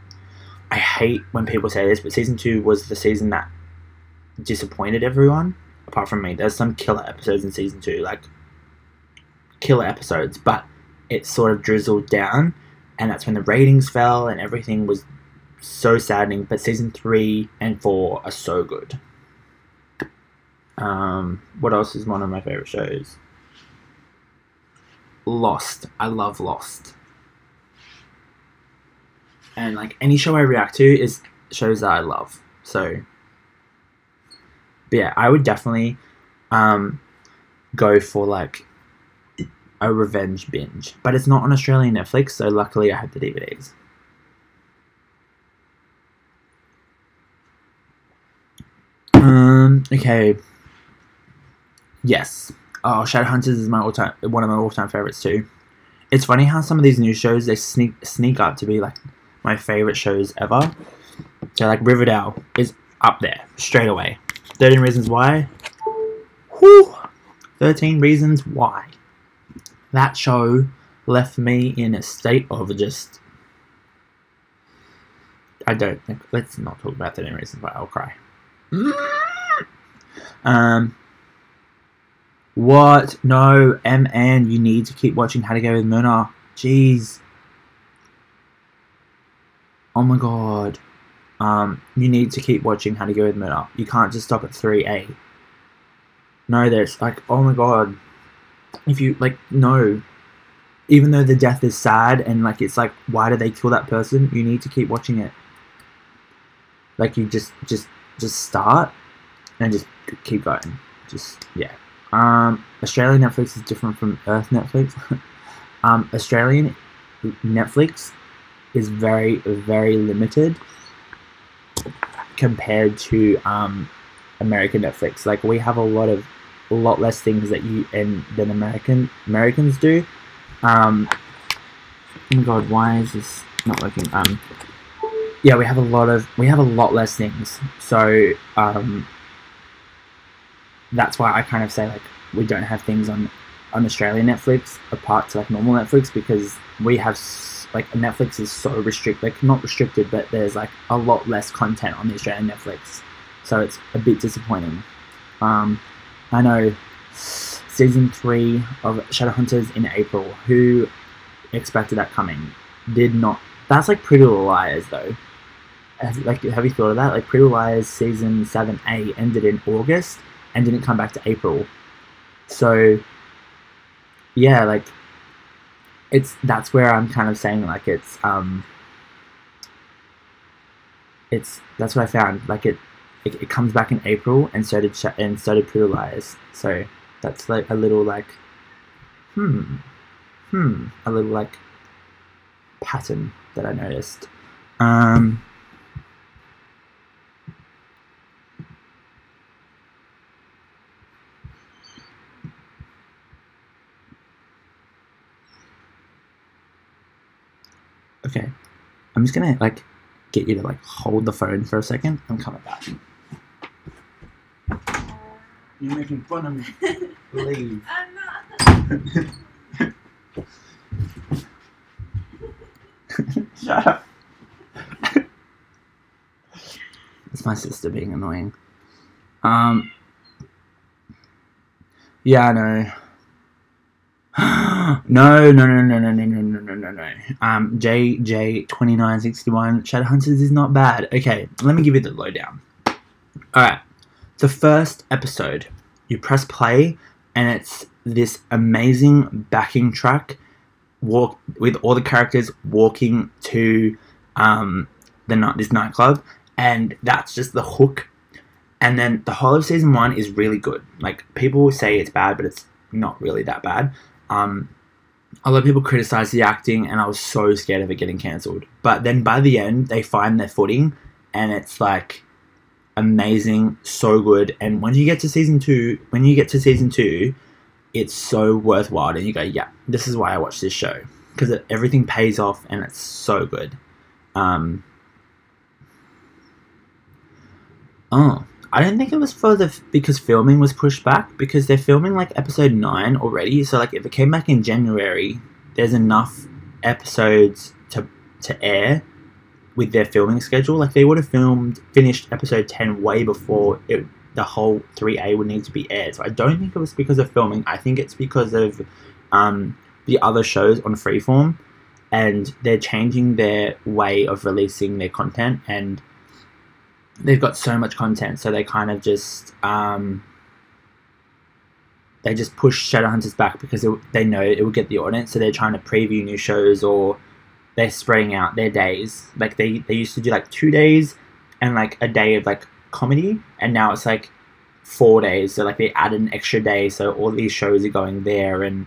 I hate when people say this, but season 2 was the season that disappointed everyone apart from me. There's some killer episodes in season 2, like killer episodes, but it sort of drizzled down. And that's when the ratings fell and everything was so saddening. But season 3 and 4 are so good. What else is one of my favorite shows? Lost. I love Lost. And like any show I react to is shows that I love. So, but yeah, I would definitely go for like a Revenge binge, but it's not on Australian Netflix, so luckily I have the DVDs. Okay. Yes. Oh, Shadowhunters is one of my all-time favorites too. It's funny how some of these new shows, they sneak up to be like my favorite shows ever. So like Riverdale is up there straight away. 13 Reasons Why. Whew. 13 Reasons Why. That show left me in a state of just... I don't think... Let's not talk about 13 Reasons Why. I'll cry. What? No, MN, you need to keep watching How to Go with Murder. Jeez. Oh my god. You need to keep watching How to Go with Murder. You can't just stop at 3A. No, there's like, oh my god. If you, like, no. Even though the death is sad and, like, it's like, why did they kill that person? You need to keep watching it. Like, you just start and just keep going. Just, yeah. Australian Netflix is different from Earth Netflix. Australian Netflix is very, very limited compared to American Netflix. Like, we have a lot less things than Americans do. Oh my god, why is this not working? Yeah, we have a lot less things. So that's why I kind of say, like, we don't have things on Australian Netflix apart to like normal Netflix, because we have like Netflix is so restricted, like not restricted, but there's like a lot less content on the Australian Netflix, so it's a bit disappointing. I know season 3 of Shadowhunters in April. Who expected that coming? Did not. That's like Pretty Little Liars though. Have you thought of that? Like, Pretty Little Liars season 7A ended in August and didn't come back to April. So yeah, like, that's where I'm kind of saying, like, that's what I found. Like, it comes back in April, and so did Pretty Liars. So that's like a little like a little like pattern that I noticed. Okay, I'm just gonna like get you to like hold the phone for a second. I'm coming back. You're making fun of me. Leave. I'm not. Shut up. It's my sister being annoying. Yeah, I know. No. JJ2961 Shadowhunters is not bad. Okay, let me give you the lowdown. Alright, the first episode, you press play, and it's this amazing backing track with all the characters walking to this nightclub, and that's just the hook. And then the whole of season 1 is really good. Like, people say it's bad, but it's not really that bad. A lot of people criticize the acting, and I was so scared of it getting cancelled. But then by the end, they find their footing, and it's like amazing, so good. And when you get to season 2, it's so worthwhile, and you go, yeah, this is why I watch this show, because everything pays off, and it's so good. I don't think it was because filming was pushed back, because they're filming like episode 9 already. So like, if it came back in January, there's enough episodes to air with their filming schedule. Like, they would have finished episode 10 way before the whole 3A would need to be aired. So I don't think it was because of filming. I think it's because of the other shows on Freeform, and they're changing their way of releasing their content, and they've got so much content, so they kind of just they just push Shadowhunters back because they know it will get the audience. So they're trying to preview new shows, or they're spreading out their days. Like, they used to do like 2 days and like a day of like comedy, and now it's like 4 days. So like, they added an extra day, so all these shows are going there. And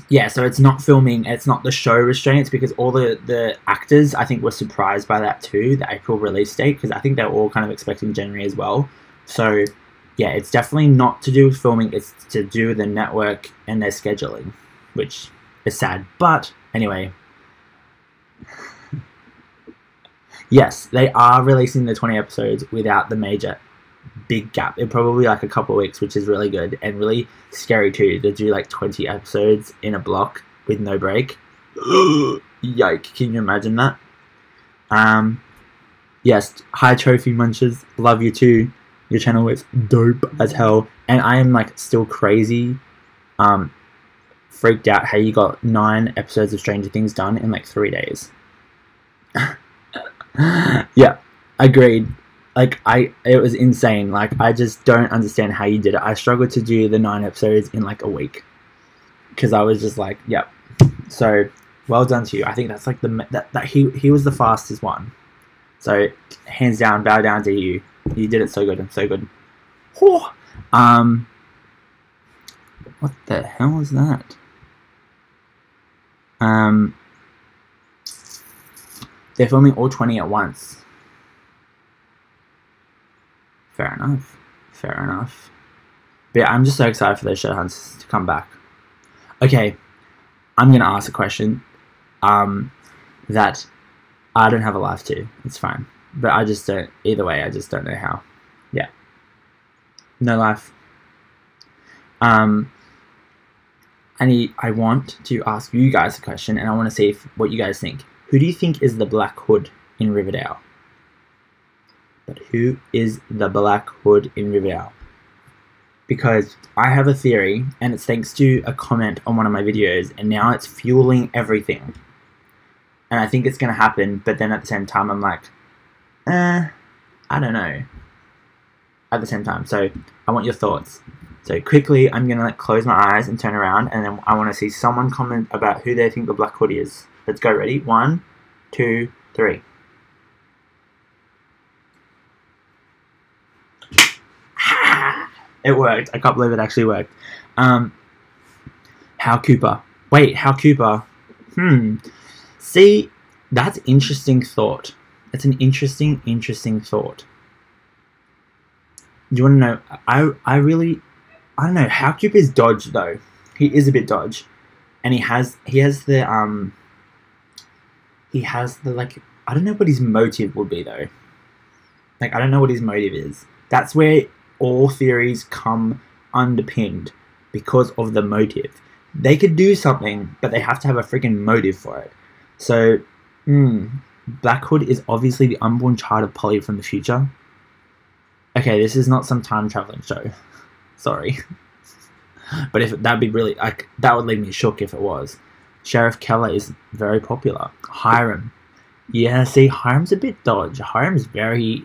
yeah, so it's not filming, it's not the show restraints, because all the actors, I think, were surprised by that too, the April release date, because I think they're all kind of expecting January as well. So yeah, it's definitely not to do with filming, it's to do with the network and their scheduling, which is sad. But anyway, yes, they are releasing the 20 episodes without the major big gap. It'll probably like a couple of weeks, which is really good and really scary too, to do like 20 episodes in a block with no break. Yike, can you imagine that? Yes, hi Trophy Munchers, love you too. Your channel is dope as hell, and I am like still crazy freaked out how you got 9 episodes of Stranger Things done in like 3 days. Yeah, agreed. Like, it was insane. Like, I just don't understand how you did it. I struggled to do the 9 episodes in like a week, because I was just like, yep. So well done to you. I think that's like that he was the fastest one. So hands down, bow down to you. You did it so good. So good. Whew. What the hell is that? They're filming all 20 at once. Fair enough. Fair enough. But yeah, I'm just so excited for those Shadowhunters to come back. Okay, I'm going to ask a question that I don't have a life to. It's fine. But I just don't, either way, I just don't know how. Yeah. No life. I want to ask you guys a question, and I want to see what you guys think. Who do you think is the Black Hood in Riverdale? But who is the Black Hood in Riverdale? Because I have a theory, and it's thanks to a comment on one of my videos, and now it's fueling everything. And I think it's going to happen, but then at the same time, I'm like, I don't know. At the same time, so I want your thoughts. So quickly, I'm going to close my eyes and turn around, and then I want to see someone comment about who they think the Black Hood is. Let's go, ready? 1, 2, 3. It worked. I can't believe it actually worked. Hal Cooper. Wait, Hal Cooper. See, that's interesting thought. It's an interesting thought. Do you want to know? I don't know. Hal Cooper is dodge though. He is a bit dodge, and he has the like, I don't know what his motive would be though. Like, I don't know what his motive is. That's where all theories come underpinned, because of the motive. They could do something, but they have to have a freaking motive for it. So, Black Hood is obviously the unborn child of Polly from the future. Okay, this is not some time traveling show. Sorry. But if that'd be really, like, that would leave me shook if it was. Sheriff Keller is very popular. Hiram. Yeah, see, Hiram's a bit dodge. Hiram's very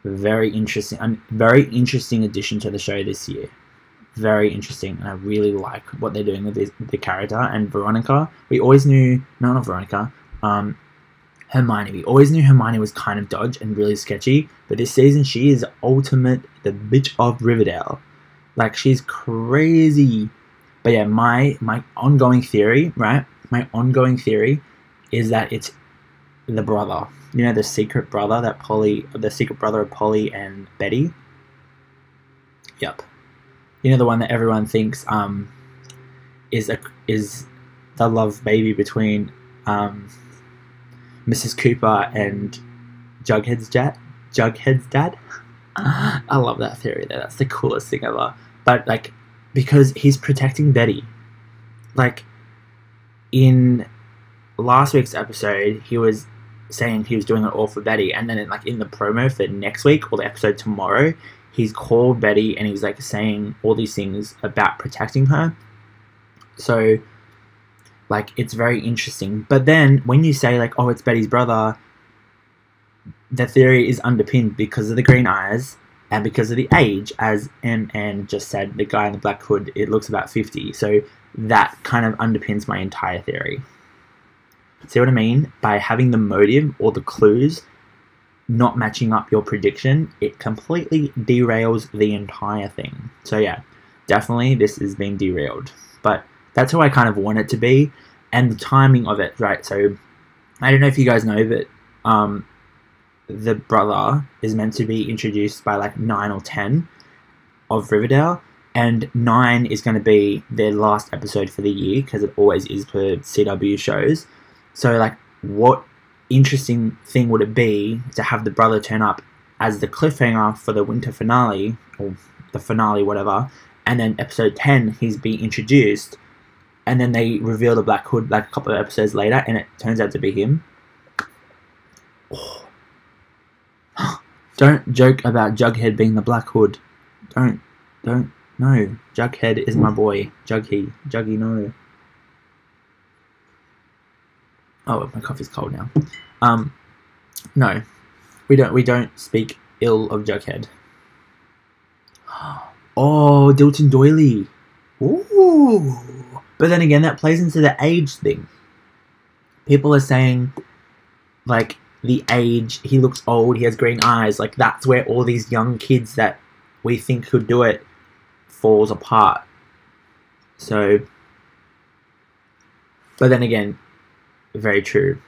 interesting. A very interesting addition to the show this year. Very interesting, and I really like what they're doing with the character. And Veronica, we always knew, no, not Veronica, Hermione. We always knew Hermione was kind of dodge and really sketchy, but this season she is ultimate, the bitch of Riverdale. Like, she's crazy. But yeah, my ongoing theory, right? My ongoing theory is that it's the brother. You know, the secret brother the secret brother of Polly and Betty? Yep. You know, the one that everyone thinks is the love baby between Mrs. Cooper and Jughead's dad? I love that theory though. That's the coolest thing ever. But, like, because he's protecting Betty. Like, in last week's episode, he was saying he was doing it all for Betty, and then in the promo for next week or the episode tomorrow, he's called Betty and he's like saying all these things about protecting her. So, like, it's very interesting. But then when you say, like, oh, it's Betty's brother, the theory is underpinned because of the green eyes and because of the age. As Anne just said, the guy in the Black Hood, it looks about 50. So that kind of underpins my entire theory. See what I mean? By having the motive or the clues not matching up your prediction, it completely derails the entire thing. So yeah, definitely this is being derailed. But that's who I kind of want it to be, and the timing of it, right? So I don't know if you guys know, but the brother is meant to be introduced by like 9 or 10 of Riverdale, and 9 is going to be their last episode for the year, because it always is for CW shows. So, like, what interesting thing would it be to have the brother turn up as the cliffhanger for the winter finale, or the finale, whatever, and then episode 10, he's being introduced, and then they reveal the Black Hood like a couple of episodes later, and it turns out to be him. Oh. Don't joke about Jughead being the Black Hood. Don't, no. Jughead is my boy. Juggy, no. Oh, my coffee's cold now. No, we don't speak ill of Jughead. Oh, Dilton Doily. Ooh. But then again, that plays into the age thing. People are saying, like, the age, he looks old, he has green eyes. Like, that's where all these young kids that we think could do it falls apart. So, but then again, very true.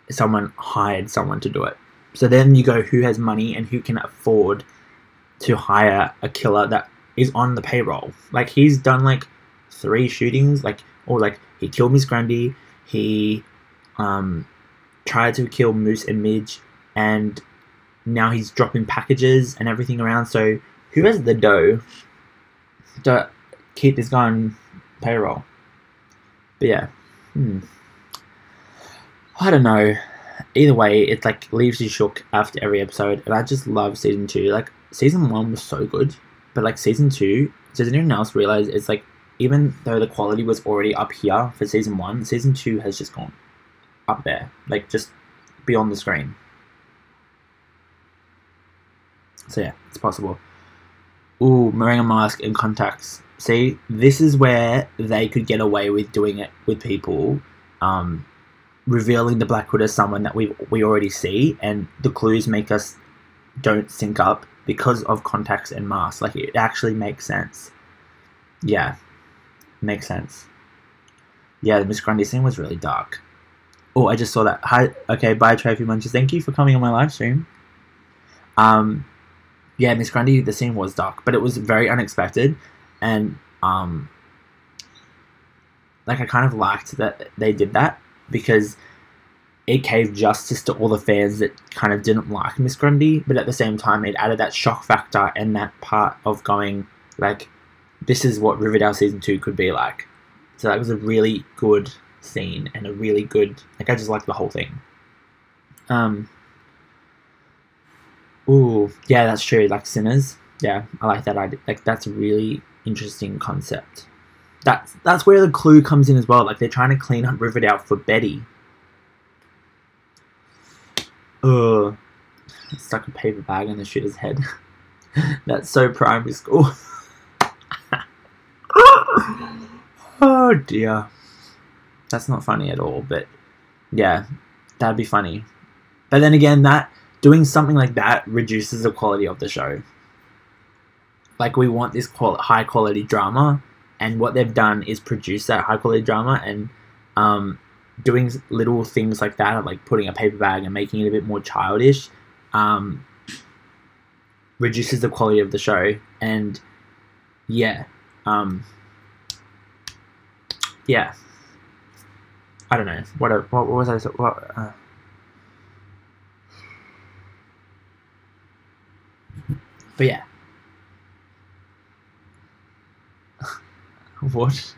someone hired someone to do it. So then you go, who has money and who can afford to hire a killer that is on the payroll? Like, he's done like 3 shootings, like, or like he killed Miss Grundy, he tried to kill Moose and Midge, and now he's dropping packages and everything around. So who has the dough to keep this guy on payroll? But yeah, I don't know. Either way, it like leaves you shook after every episode, and I just love season 2. Like, season 1 was so good, but like season 2, does anyone else realize it's like, even though the quality was already up here for season 1, season 2 has just gone up there, like just beyond the screen. So yeah, it's possible. Ooh, wearing a mask and contacts. See, this is where they could get away with doing it with people, revealing the Black Hood as someone that we already see, and the clues make us don't sync up because of contacts and masks. Like, it actually makes sense. Yeah, makes sense. Yeah, the Miss Grundy scene was really dark. Oh, I just saw that. Hi, okay, bye Trophy Munchers. Thank you for coming on my live stream. Yeah, Miss Grundy, the scene was dark, but it was very unexpected, and like, I kind of liked that they did that, because it gave justice to all the fans that kind of didn't like Miss Grundy, but at the same time it added that shock factor and that part of going, like, this is what Riverdale season 2 could be like. So that was a really good scene, and a really good, like, I just liked the whole thing. Ooh, yeah, that's true. Like, Sinners, yeah, I like that idea. Like, that's a really interesting concept. That's where the clue comes in as well. Like, they're trying to clean up Riverdale for Betty. Ugh, stuck a paper bag on the shooter's head. That's so primary school. Oh dear, that's not funny at all. But yeah, that'd be funny. But then again, that doing something like that reduces the quality of the show. Like, we want this high quality drama, and what they've done is produce that high quality drama, and doing little things like that, like putting a paper bag and making it a bit more childish, reduces the quality of the show. And yeah, yeah, I don't know. What was I? But yeah. What?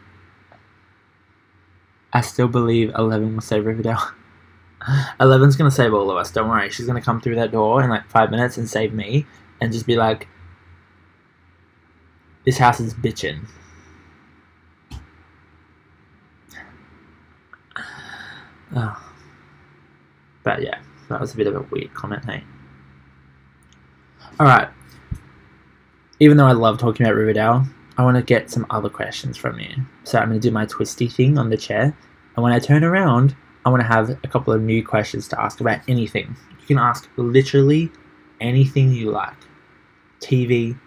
I still believe 11 will save Riverdale. 11's gonna save all of us, don't worry. She's gonna come through that door in like 5 minutes and save me, and just be like, this house is bitchin'. Oh. But yeah, that was a bit of a weird comment, hey? Alright. Even though I love talking about Riverdale, I want to get some other questions from you. So I'm going to do my twisty thing on the chair. And when I turn around, I want to have a couple of new questions to ask about anything. You can ask literally anything you like. TV,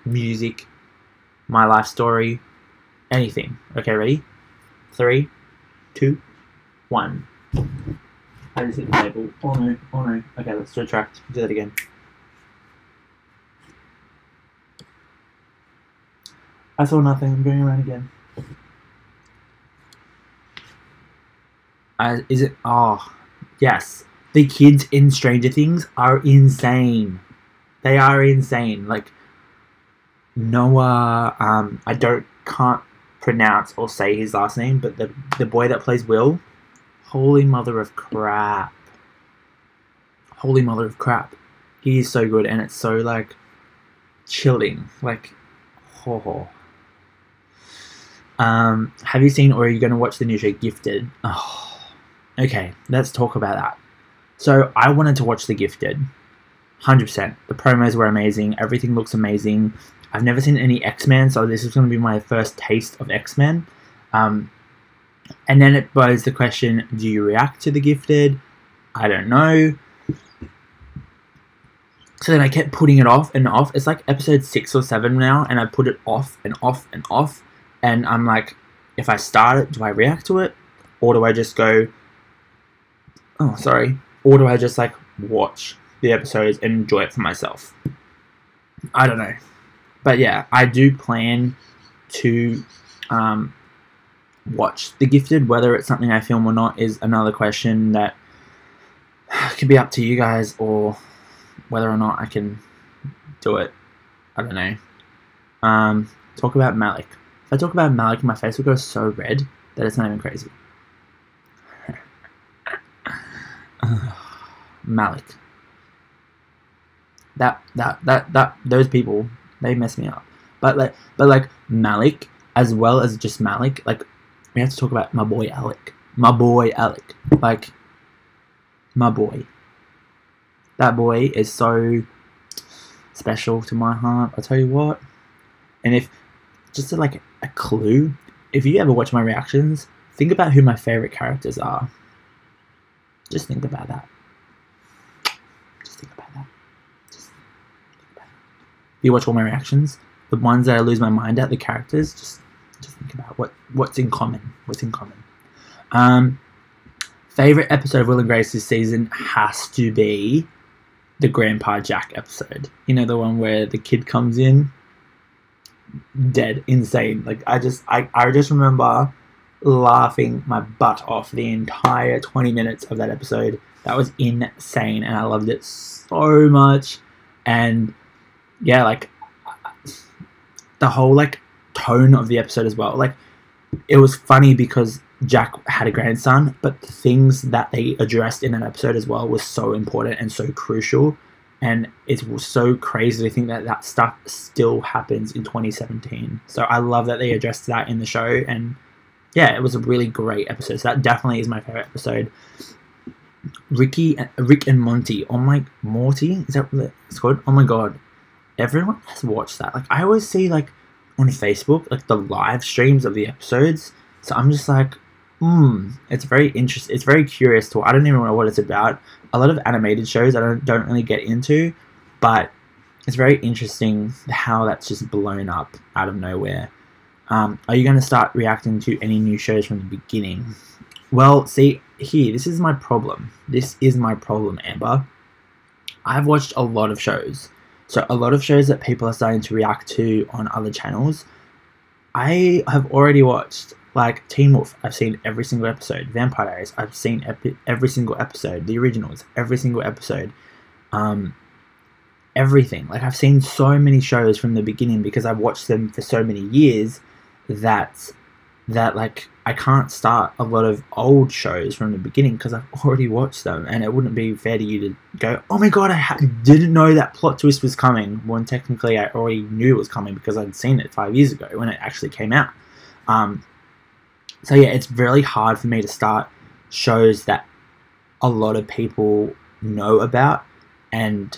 music, my life story, anything. Okay, ready? 3, 2, 1. I just hit the table. Oh no, oh no. Okay, let's retract. Do that again. I saw nothing. I'm going around again. Is it? Oh, yes. The kids in Stranger Things are insane. They are insane. Like, Noah, can't pronounce or say his last name, but the boy that plays Will, holy mother of crap. Holy mother of crap. He is so good, and it's so, like, chilling. Like, oh. Have you seen, or are you going to watch the new show Gifted? Oh, okay, let's talk about that. So I wanted to watch The Gifted, 100%. The promos were amazing. Everything looks amazing. I've never seen any X-Men, so this is going to be my first taste of X-Men. And then it posed the question, do you react to The Gifted? I don't know. So then I kept putting it off and off. It's like episode 6 or 7 now, and I put it off and off and off. And I'm like, if I start it, do I react to it? Or do I just go, Oh, sorry. Or do I just like watch the episodes and enjoy it for myself? I don't know. But yeah, I do plan to watch The Gifted. Whether it's something I film or not is another question that could be up to you guys, or whether or not I can do it. I don't know. Talk about Malik. If I talk about Malik, my face will go so red that it's not even crazy. Malik. Those people, they mess me up. But like Malik, as well as just Malik, like we have to talk about my boy Alec. Like my boy. That boy is so special to my heart. I'll tell you what. And if just like a clue, if you ever watch my reactions, think about who my favorite characters are. Just think about that. Just think about that. If you watch all my reactions, the ones that I lose my mind at, the characters, just think about what's in common. What's in common. Favorite episode of Will and Grace this season has to be the Grandpa Jack episode. You know, the one where the kid comes in, dead, insane. Like I just remember laughing my butt off the entire 20 minutes of that episode. That was insane, and I loved it so much. And yeah, like the whole like tone of the episode as well. Like it was funny because Jack had a grandson, but the things that they addressed in that episode as well was so important and so crucial. And it was so crazy to think that that stuff still happens in 2017. So I love that they addressed that in the show. And yeah, it was a really great episode. So that definitely is my favorite episode. Rick and Monty. Oh my, Morty? Is that what it's called? Oh my god. Everyone has watched that. Like I always see like on Facebook, like the live streams of the episodes. So I'm just like, it's very interesting. It's very curious to. I don't even know what it's about. A lot of animated shows I don't really get into, but it's very interesting how that's just blown up out of nowhere. Are you going to start reacting to any new shows from the beginning? Well, see here, this is my problem. This is my problem, Amber. I've watched a lot of shows. So a lot of shows that people are starting to react to on other channels, I have already watched. Like Teen Wolf, I've seen every single episode. Vampire Diaries, I've seen every single episode. The Originals, every single episode. Everything. Like I've seen so many shows from the beginning because I've watched them for so many years that like I can't start a lot of old shows from the beginning because I've already watched them, and it wouldn't be fair to you to go, oh my god, I didn't know that plot twist was coming, when technically I already knew it was coming because I'd seen it 5 years ago when it actually came out. So yeah, it's really hard for me to start shows that a lot of people know about and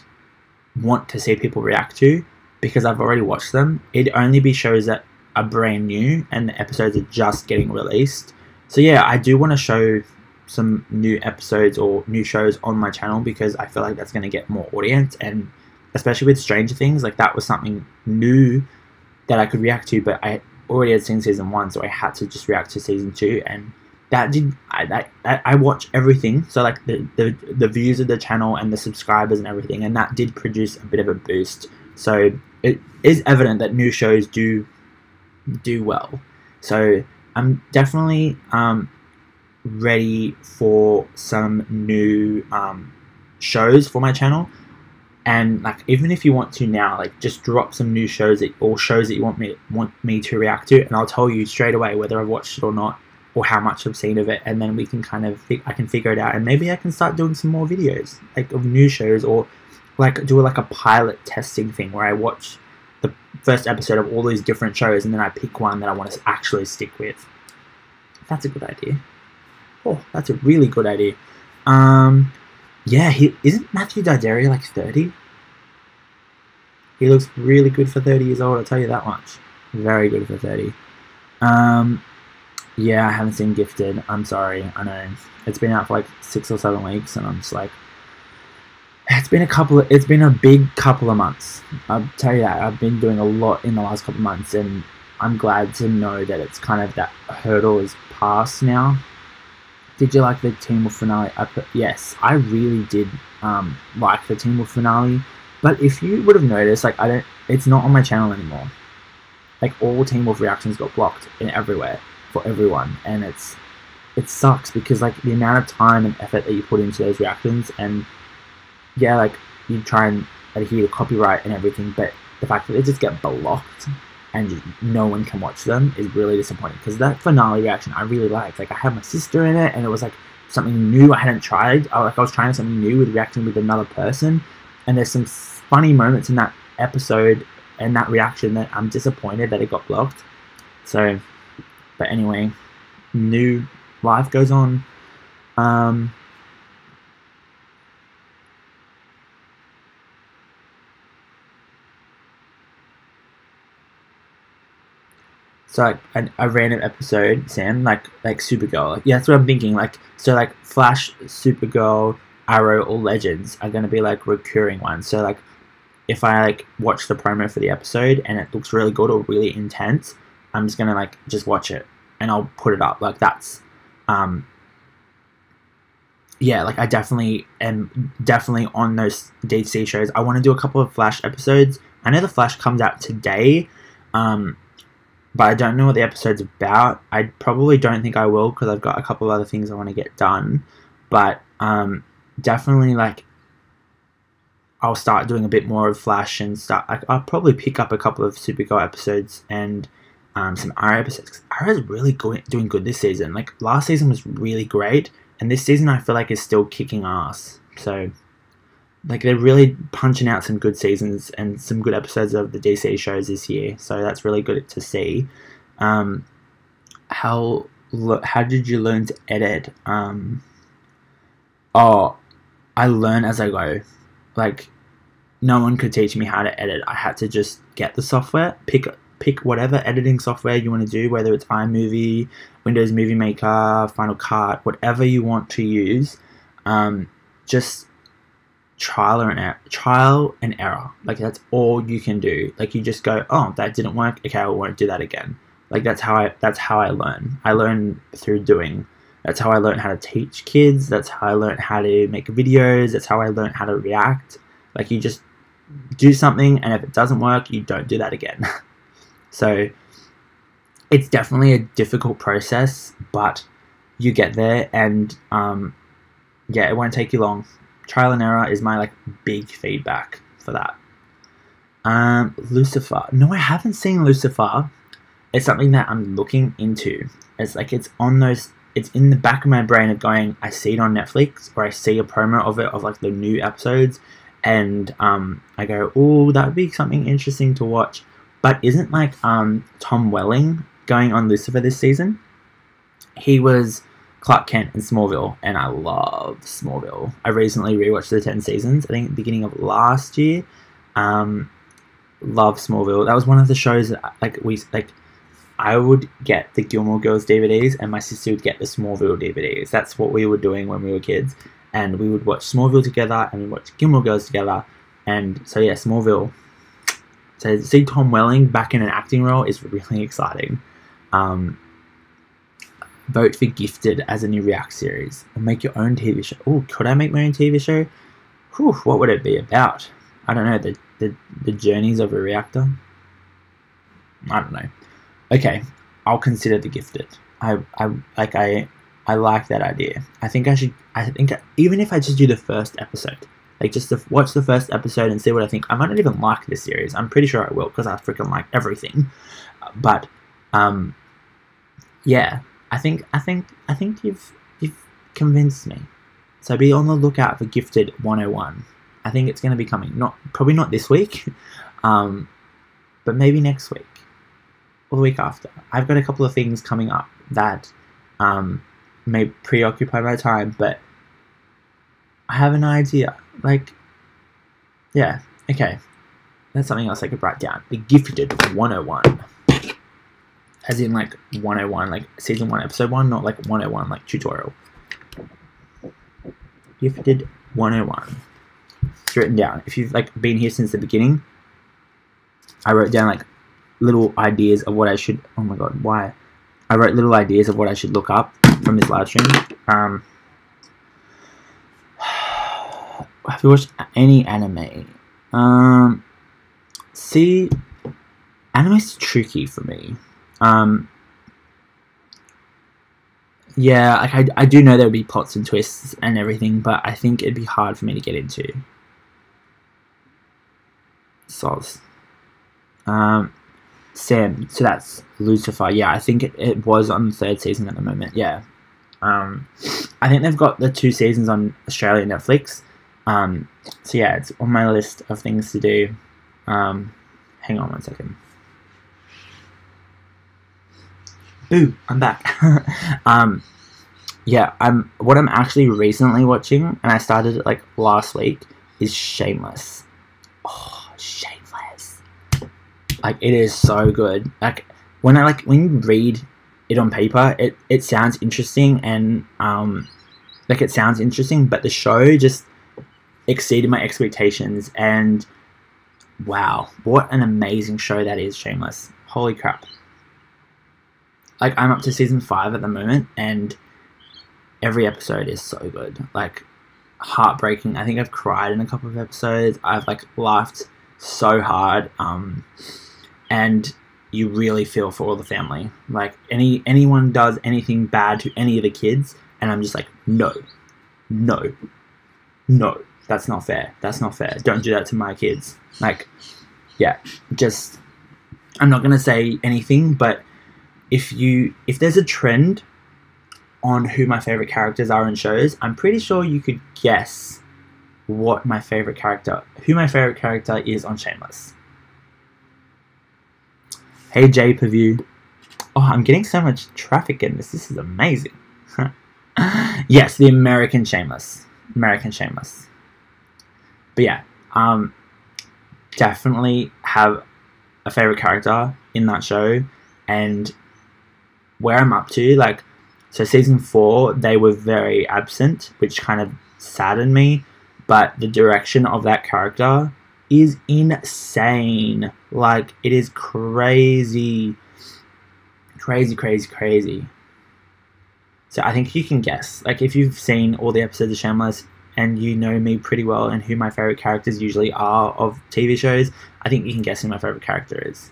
want to see people react to because I've already watched them. It'd only be shows that are brand new and the episodes are just getting released. So yeah, I do want to show some new episodes or new shows on my channel because I feel like that's going to get more audience, and especially with Stranger Things, like that was something new that I could react to, but I already had seen season 1, so I had to just react to season 2, and that did I watch everything, so like the views of the channel and the subscribers and everything, and that did produce a bit of a boost. So it is evident that new shows do well. So I'm definitely ready for some new shows for my channel. And like, even if you want to now, like, just drop some new shows that you want me to react to, and I'll tell you straight away whether I've watched it or not, or how much I've seen of it, and then we can kind of I can figure it out, and maybe I can start doing some more videos like of new shows, or like do like a pilot testing thing where I watch the first episode of all these different shows, and then I pick one that I want to actually stick with. That's a good idea. Oh, that's a really good idea. Yeah, isn't Matthew Daddario like 30? He looks really good for 30 years old, I'll tell you that much. Very good for 30. Yeah, I haven't seen Gifted. I'm sorry, I know. It's been out for like 6 or 7 weeks, and I'm just like, it's been a big couple of months. I'll tell you that. I've been doing a lot in the last couple of months, and I'm glad to know that it's kind of, that hurdle is past now. Did you like the Teen Wolf finale? Yes, I really did like the Teen Wolf finale. But if you would have noticed, like it's not on my channel anymore. Like all Teen Wolf reactions got blocked in everywhere for everyone, and it sucks because like the amount of time and effort that you put into those reactions, and yeah, like you try and adhere to copyright and everything, but the fact that they just get blocked and no one can watch them is really disappointing. Because that finale reaction I really liked. Like I had my sister in it, and it was like something new I hadn't tried. I was trying something new with reacting with another person, and there's some funny moments in that episode and that reaction that I'm disappointed that it got blocked. So, but anyway, new life goes on. So like a random episode, Sam, like Supergirl. Like, yeah, that's what I'm thinking. Like so, like Flash, Supergirl, Arrow, or Legends are gonna be like recurring ones. So like if I like watch the promo for the episode and it looks really good or really intense, I'm just gonna like just watch it and I'll put it up. Like that's yeah, like I definitely am on those DC shows. I want to do a couple of Flash episodes. I know the Flash comes out today, but I don't know what the episode's about. I probably don't think I will because I've got a couple of other things I want to get done. But definitely like I'll start doing a bit more of Flash and I'll probably pick up a couple of Supergirl episodes and some Arrow episodes. Arrow's really doing good this season. Like last season was really great, and this season I feel like is still kicking ass. So like they're really punching out some good seasons and some good episodes of the DC shows this year. So that's really good to see. How did you learn to edit? Oh, I learn as I go. Like no one could teach me how to edit. I had to just get the software, pick whatever editing software you want to do, whether it's iMovie, Windows Movie Maker, Final Cut, whatever you want to use. Just trial and error. Like that's all you can do. Like you just go, oh, that didn't work. Okay, I won't do that again. Like that's how I learn. I learn through doing. That's how I learned how to teach kids. That's how I learned how to make videos. That's how I learned how to react. Like you just do something, and if it doesn't work, you don't do that again. So it's definitely a difficult process, but you get there, and yeah, it won't take you long. Trial and error is my like big feedback for that. Lucifer. No, I haven't seen Lucifer. It's something that I'm looking into. It's like it's in the back of my brain of going, I see it on Netflix, or I see a promo of it, of like the new episodes, and I go, oh, that would be something interesting to watch. But isn't like Tom Welling going on Lucifer this season? He was Clark Kent in Smallville, and I love Smallville. I recently rewatched the 10 seasons, I think at the beginning of last year. Love Smallville. That was one of the shows that I would get the Gilmore Girls DVDs, and my sister would get the Smallville DVDs. That's what we were doing when we were kids, and we would watch Smallville together, and we watch Gilmore Girls together. And so yeah, Smallville. So to see Tom Welling back in an acting role is really exciting. Vote for Gifted as a new React series, or make your own TV show. Oh, could I make my own TV show? Whew, what would it be about? I don't know. The journeys of a reactor. I don't know. Okay, I'll consider The Gifted. I like that idea. I think even if I just do the first episode, like just to watch the first episode and see what I think. I might not even like this series. I'm pretty sure I will, because I freaking like everything. But yeah, I think you've convinced me. So be on the lookout for Gifted 101. I think it's going to be coming. Probably not this week, but maybe next week or the week after. I've got a couple of things coming up that may preoccupy my time, but I have an idea. Like, yeah, okay. That's something else I could write down. The Gifted 101. As in, like, 101, like, season 1, episode 1, not, like, 101, like, tutorial. Gifted 101. It's written down. If you've, like, been here since the beginning, I wrote down, like, little ideas of what I should... Oh, my God, why? I wrote little ideas of what I should look up from this live stream. Um, have you watched any anime? See, anime's tricky for me. Yeah, like I do know there would be plots and twists and everything, but I think it'd be hard for me to get into. Soz. Sam, so that's Lucifer. Yeah, I think it was on the 3rd season at the moment. Yeah. I think they've got the 2 seasons on Australia Netflix. So yeah, it's on my list of things to do. Hang on one second. Boo, I'm back. Yeah, what I'm actually recently watching, and I started it like last week, is Shameless. Oh, Shameless. Like, it is so good. Like when you read it on paper, it sounds interesting, and it sounds interesting, but the show just exceeded my expectations, and wow, what an amazing show that is, Shameless. Holy crap. Like, I'm up to season 5 at the moment, and every episode is so good. Like, heartbreaking. I think I've cried in a couple of episodes. I've like laughed so hard. And you really feel for all the family. Like, anyone does anything bad to any of the kids, and I'm just like, no, that's not fair. That's not fair. Don't do that to my kids. Like, yeah, just, I'm not gonna say anything, but if there's a trend on who my favorite characters are in shows, I'm pretty sure you could guess who my favorite character is on Shameless. Hey Jay Pavue. Oh, I'm getting so much traffic in this. This is amazing. Yes, the American Shameless. But yeah, definitely have a favorite character in that show, and where I'm up to, like, so season 4, they were very absent, which kind of saddened me, but the direction of that character is insane. Like, it is crazy. So I think you can guess. Like, if you've seen all the episodes of Shameless and you know me pretty well and who my favorite characters usually are of TV shows, I think you can guess who my favorite character is.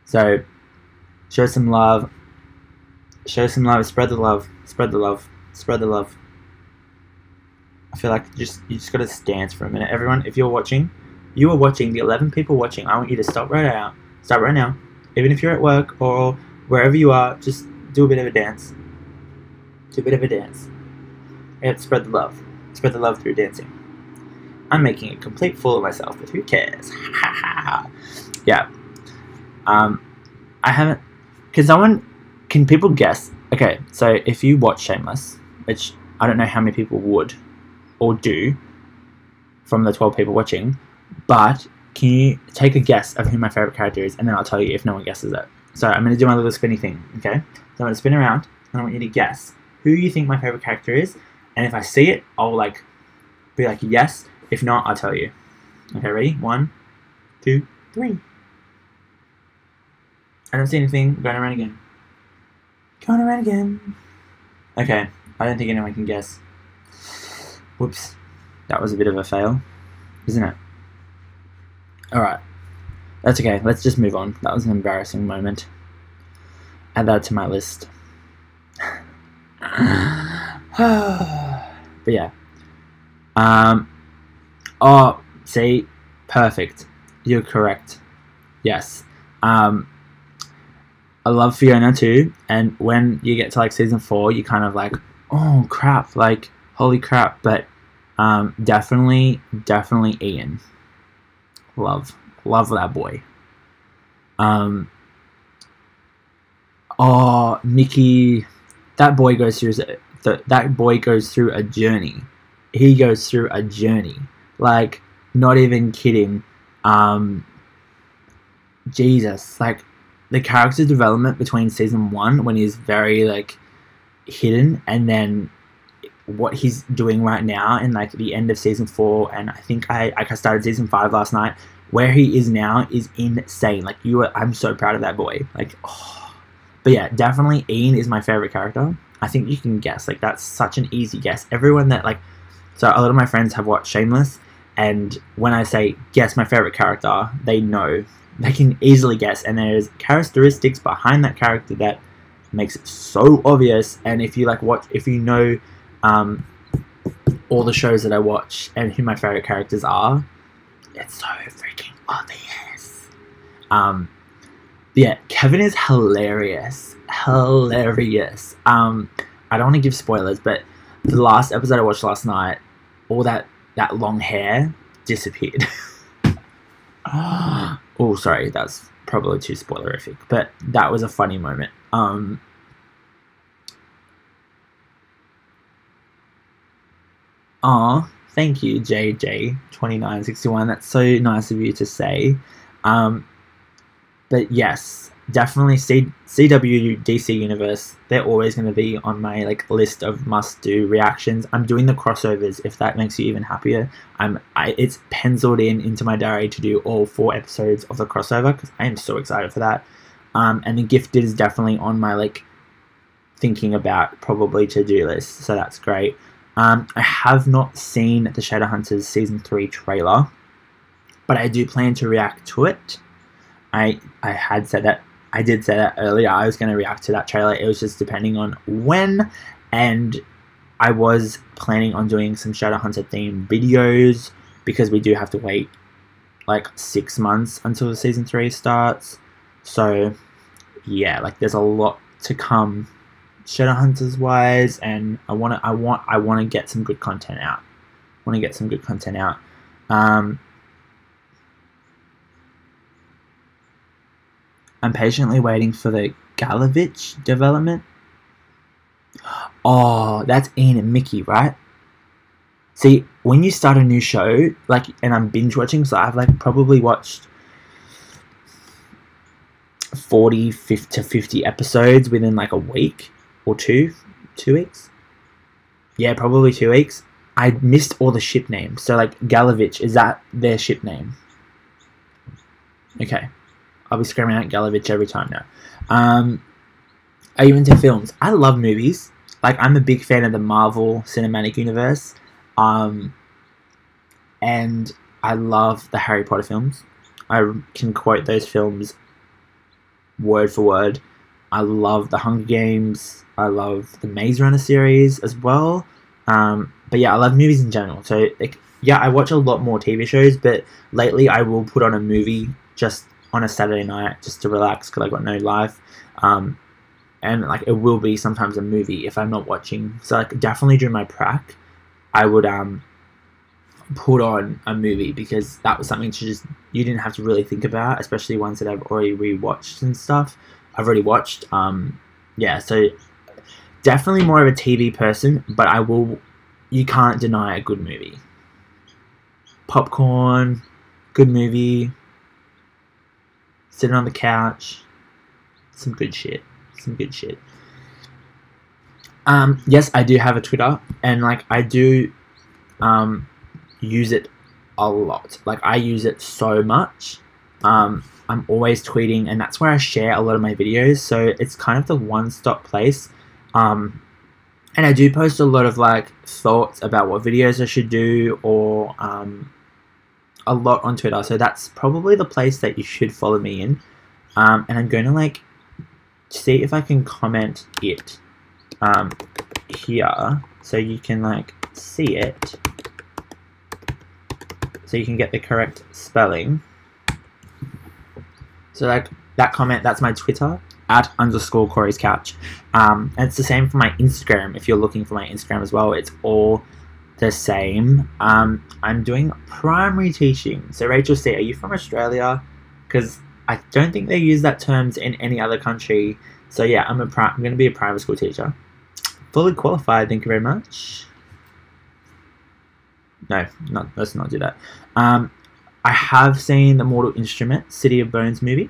So, show some love. Spread the love. I feel like you just gotta dance for a minute. Everyone, if you are watching, the 11 people watching, I want you to stop right now. Even if you're at work or wherever you are, just do a bit of a dance. And spread the love. Spread the love through dancing. I'm making a complete fool of myself, but who cares? Yeah. I haven't... Can people guess? Okay, so if you watch Shameless, which I don't know how many people would or do from the 12 people watching, but can you take a guess of who my favorite character is, and then I'll tell you if no one guesses it. So I'm going to do my little spinny thing, okay? So I'm going to spin around, and I want you to guess who you think my favorite character is, and if I see it, I'll be like, yes. If not, I'll tell you. Okay, ready? 1, 2, 3. I don't see anything. Going around again. Okay, I don't think anyone can guess. Whoops. That was a bit of a fail, isn't it? Alright. That's okay. Let's just move on. That was an embarrassing moment. Add that to my list. But yeah. Oh, see? Perfect. You're correct. Yes. I love Fiona too, and when you get to like season 4, you kind of like, oh crap, like holy crap. But definitely Ian. Love that boy. Oh, Mickey, that boy goes through a journey. He goes through a journey. Like, not even kidding. Jesus, like, the character development between season 1, when he's very like hidden, and then what he's doing right now in like the end of season 4, and I think I started season 5 last night, where he is now is insane. I'm so proud of that boy. Like, oh. But yeah, definitely Ian is my favorite character. I think you can guess. Like, that's such an easy guess. Everyone that, like, so a lot of my friends have watched Shameless, and when I say guess my favorite character, they know. They can easily guess, and there's characteristics behind that character that makes it so obvious. And if you like watch, if you know all the shows that I watch and who my favorite characters are, it's so freaking obvious. Yeah, Kevin is hilarious. Hilarious. I don't want to give spoilers, but the last episode I watched last night, all that long hair disappeared. Oh, sorry, that's probably too spoilerific, but that was a funny moment. Thank you, JJ2961. That's so nice of you to say. But yes, definitely CW DC Universe. They're always going to be on my like list of must-do reactions. I'm doing the crossovers, if that makes you even happier. It's penciled into my diary to do all 4 episodes of the crossover because I am so excited for that. And The Gifted is definitely on my like thinking about probably to-do list, so that's great. I have not seen the Shadowhunters Season 3 trailer, but I do plan to react to it. I did say that earlier. I was going to react to that trailer. It was just depending on when, and I was planning on doing some Shadowhunter themed videos because we do have to wait like 6 months until the Season 3 starts. So yeah, like there's a lot to come Shadowhunters wise, and I want to get some good content out. I'm patiently waiting for the Galavich development. Oh, that's Ian and Mickey, right? See, when you start a new show, like, and I'm binge watching, so I've like probably watched 40 to 50 episodes within like a week or 2 weeks. Yeah, probably 2 weeks. I missed all the ship names. So like Galavich, is that their ship name? Okay. I'll be screaming out Galavich every time now. Are you into films? I love movies. Like, I'm a big fan of the Marvel Cinematic Universe. And I love the Harry Potter films. I can quote those films word for word. I love the Hunger Games. I love the Maze Runner series as well. But yeah, I love movies in general. So, like, yeah, I watch a lot more TV shows, but lately I will put on a movie just on a Saturday night just to relax because I got no life, and like it will be sometimes a movie if I'm not watching. So like definitely during my prac, I would put on a movie because that was something to just you didn't have to really think about, especially ones that I've already rewatched and stuff. I've already watched. Yeah, so definitely more of a TV person, but you can't deny a good movie. Popcorn, good movie. Sitting on the couch, some good shit. Yes, I do have a Twitter, and like I do use it a lot. Like I use it so much. I'm always tweeting, and that's where I share a lot of my videos. So it's kind of the one-stop place. And I do post a lot of like thoughts about what videos I should do, or a lot on Twitter, so that's probably the place that you should follow me in. And I'm going to like see if I can comment it here so you can like see it, so you can get the correct spelling. So like that comment, that's my Twitter @_Coreyscouch. And it's the same for my Instagram. If you're looking for my Instagram as well, it's all the same. I'm doing primary teaching. So Rachel C, are you from Australia? Because I don't think they use that terms in any other country. So yeah, I'm going to be a primary school teacher. Fully qualified, thank you very much. No, let's not do that. I have seen the Mortal Instrument City of Bones movie.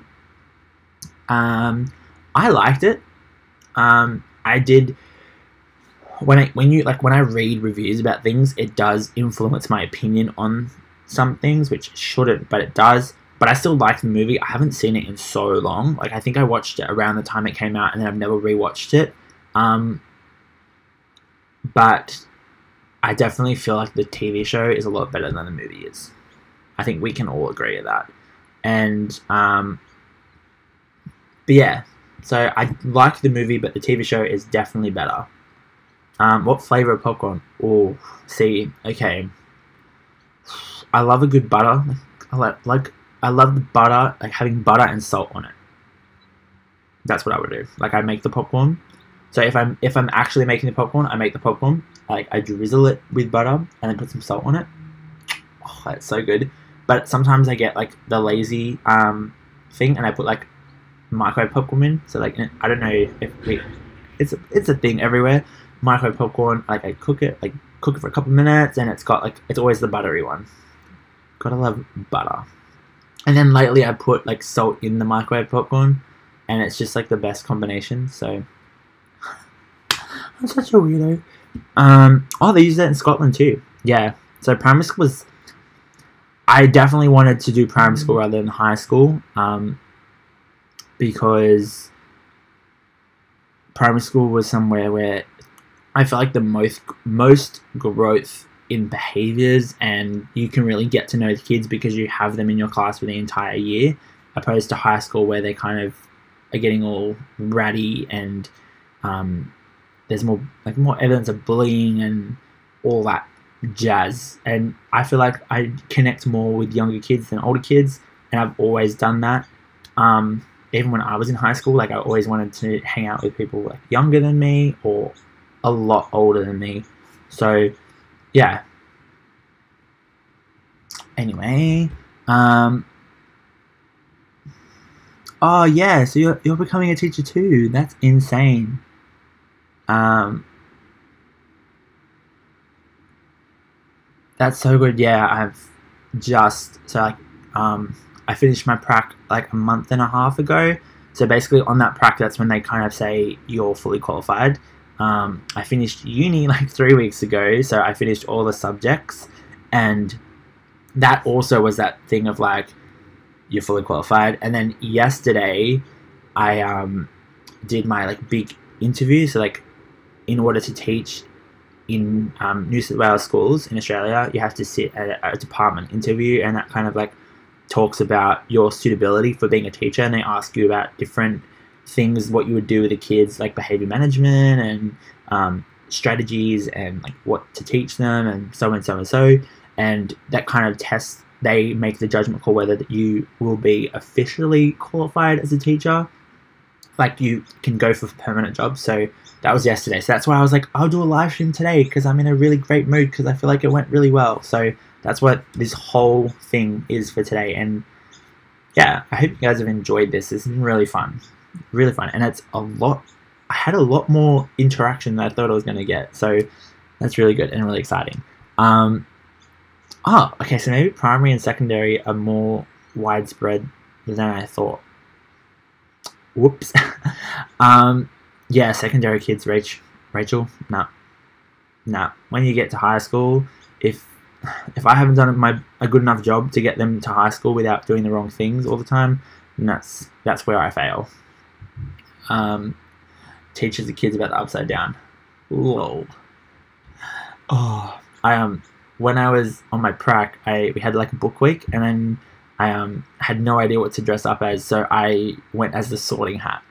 I liked it. I did. When I read reviews about things, it does influence my opinion on some things, which shouldn't, but it does. But I still like the movie. I haven't seen it in so long. Like I think I watched it around the time it came out, and then I've never rewatched it. but I definitely feel like the TV show is a lot better than the movie is. I think we can all agree with that. And but yeah, so I like the movie, but the TV show is definitely better. What flavor of popcorn? Oh, see, okay. I love a good butter. I love the butter, like having butter and salt on it. That's what I would do. Like I make the popcorn. So if I'm actually making the popcorn, I make the popcorn. Like I drizzle it with butter and then put some salt on it. Oh, that's so good. But sometimes I get like the lazy thing, and I put like microwave popcorn in. So like I don't know if it's a thing everywhere. Microwave popcorn. Like I cook it for a couple minutes, and it's always the buttery one. Gotta love butter. And then lately I put like salt in the microwave popcorn, and it's just like the best combination. So I'm such a weirdo. Oh, they use that in Scotland too. Yeah. So primary school was. I definitely wanted to do primary school rather than high school, because primary school was somewhere where I felt like the most growth in behaviors, and you can really get to know the kids because you have them in your class for the entire year, opposed to high school where they kind of are getting all ratty, and there's more evidence of bullying and all that jazz. And I feel like I connect more with younger kids than older kids, and I've always done that. Even when I was in high school, like I always wanted to hang out with people like younger than me or a lot older than me. So yeah. Anyway, oh yeah, so you're becoming a teacher too. That's insane. That's so good. Yeah, I finished my prac like a month and a half ago. So basically on that prac, that's when they kind of say you're fully qualified. I finished uni like 3 weeks ago, so I finished all the subjects, and that also was that thing of like you're fully qualified. And then yesterday I did my like big interview. So like in order to teach in New South Wales schools in Australia, you have to sit at a department interview, and that kind of like talks about your suitability for being a teacher, and they ask you about different things, what you would do with the kids, like behavior management and strategies, and like what to teach them, and so and so and so. And that kind of test, they make the judgment call whether you will be officially qualified as a teacher, like you can go for permanent jobs. So that was yesterday. So that's why I was like, I'll do a live stream today because I'm in a really great mood because I feel like it went really well. So that's what this whole thing is for today. And yeah, I hope you guys have enjoyed this. This has been really fun. Really fun. And it's I had a lot more interaction than I thought I was going to get. So that's really good and really exciting. Okay, so maybe primary and secondary are more widespread than I thought. Whoops. Yeah, secondary kids, Rachel, nah. When you get to high school, if I haven't done a good enough job to get them to high school without doing the wrong things all the time, then that's where I fail. Teaches the kids about the upside down. Lol. Oh, when I was on my prac, we had like a book week, and then I had no idea what to dress up as, so I went as the Sorting Hat.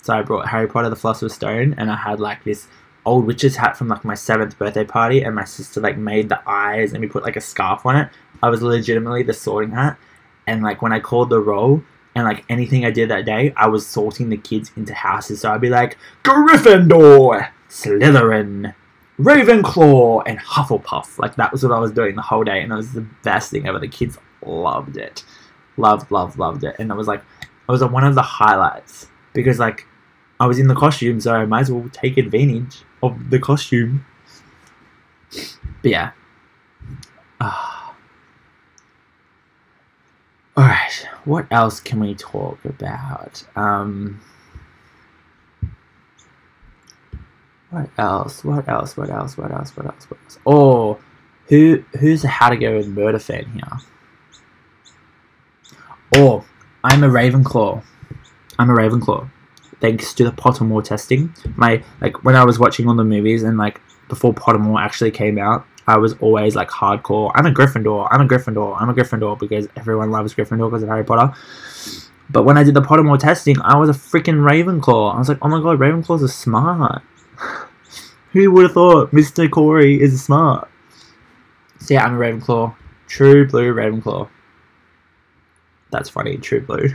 So I brought Harry Potter the Philosopher's Stone, and I had like this old witch's hat from like my 7th birthday party, and my sister like made the eyes, and we put like a scarf on it. I was legitimately the Sorting Hat, and like when I called the roll, and like anything I did that day, I was sorting the kids into houses. So I'd be like, Gryffindor, Slytherin, Ravenclaw, and Hufflepuff. Like that was what I was doing the whole day, and it was the best thing ever. The kids loved it. Loved it. And it was one of the highlights, because like I was in the costume, so I might as well take advantage of the costume. But yeah. Alright, what else can we talk about? What else? Oh, who's a How to Go with Murder fan here? Oh, I'm a Ravenclaw. thanks to the Pottermore testing. When I was watching all the movies and like before Pottermore actually came out, I was always like hardcore. I'm a Gryffindor. I'm a Gryffindor. I'm a Gryffindor because everyone loves Gryffindor because of Harry Potter. But when I did the Pottermore testing, I was a freaking Ravenclaw. I was like, oh my god, Ravenclaws are smart. Who would have thought Mr. Corey is smart? So yeah, I'm a Ravenclaw. True blue Ravenclaw. That's funny, true blue.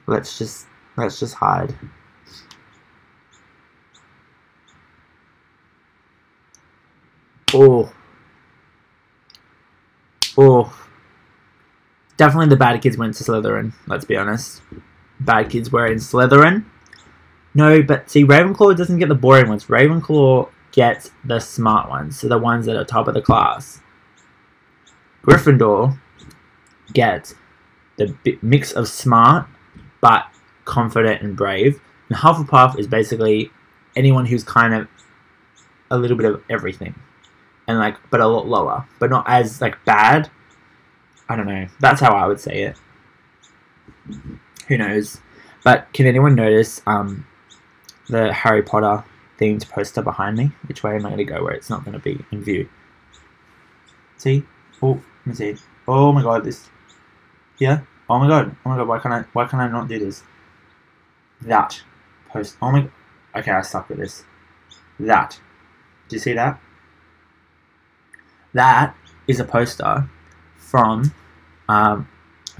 Let's just hide. Oh. Definitely the bad kids went to Slytherin, let's be honest. Bad kids were in Slytherin. No, but see, Ravenclaw doesn't get the boring ones. Ravenclaw gets the smart ones, so the ones that are top of the class. Gryffindor gets the mix of smart, but confident and brave. And Hufflepuff is basically anyone who's kind of a little bit of everything. And like, but a lot lower. But not as like bad. I don't know. That's how I would say it. Who knows? But can anyone notice the Harry Potter themed poster behind me? Which way am I going to go where it's not going to be in view? See? Oh, let me see. Oh my god, this. Yeah? Oh my god. Oh my god, why can't I not do this? That post. Oh my. Okay, I suck at this. That. Do you see that? That is a poster from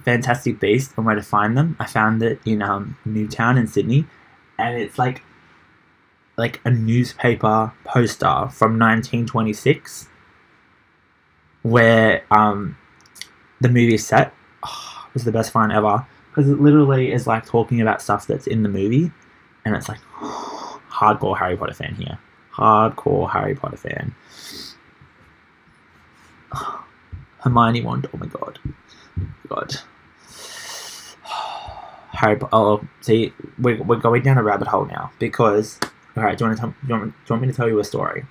Fantastic Beasts and Where to Find Them. I found it in Newtown in Sydney, and it's like a newspaper poster from 1926 where the movie is set. Oh, it was the best find ever because it literally is like talking about stuff that's in the movie, and it's like hardcore Harry Potter fan here. Hardcore Harry Potter fan. Hermione wand. Oh my god. Harry Potter. Oh, see, we're going down a rabbit hole now because. All right, do you want me to tell you a story?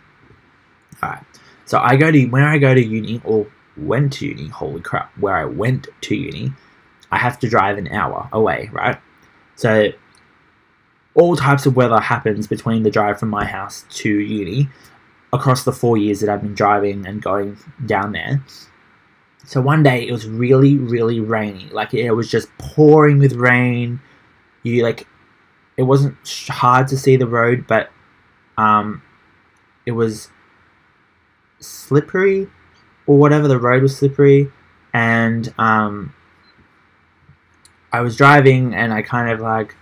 All right. So when I go to uni or went to uni. Holy crap! Where I went to uni, I have to drive an hour away. Right. So all types of weather happens between the drive from my house to uni across the 4 years that I've been driving and going down there. So one day it was really, really rainy. Like it was just pouring with rain. It wasn't hard to see the road, but it was slippery or whatever. The road was slippery, and I was driving, and I kind of like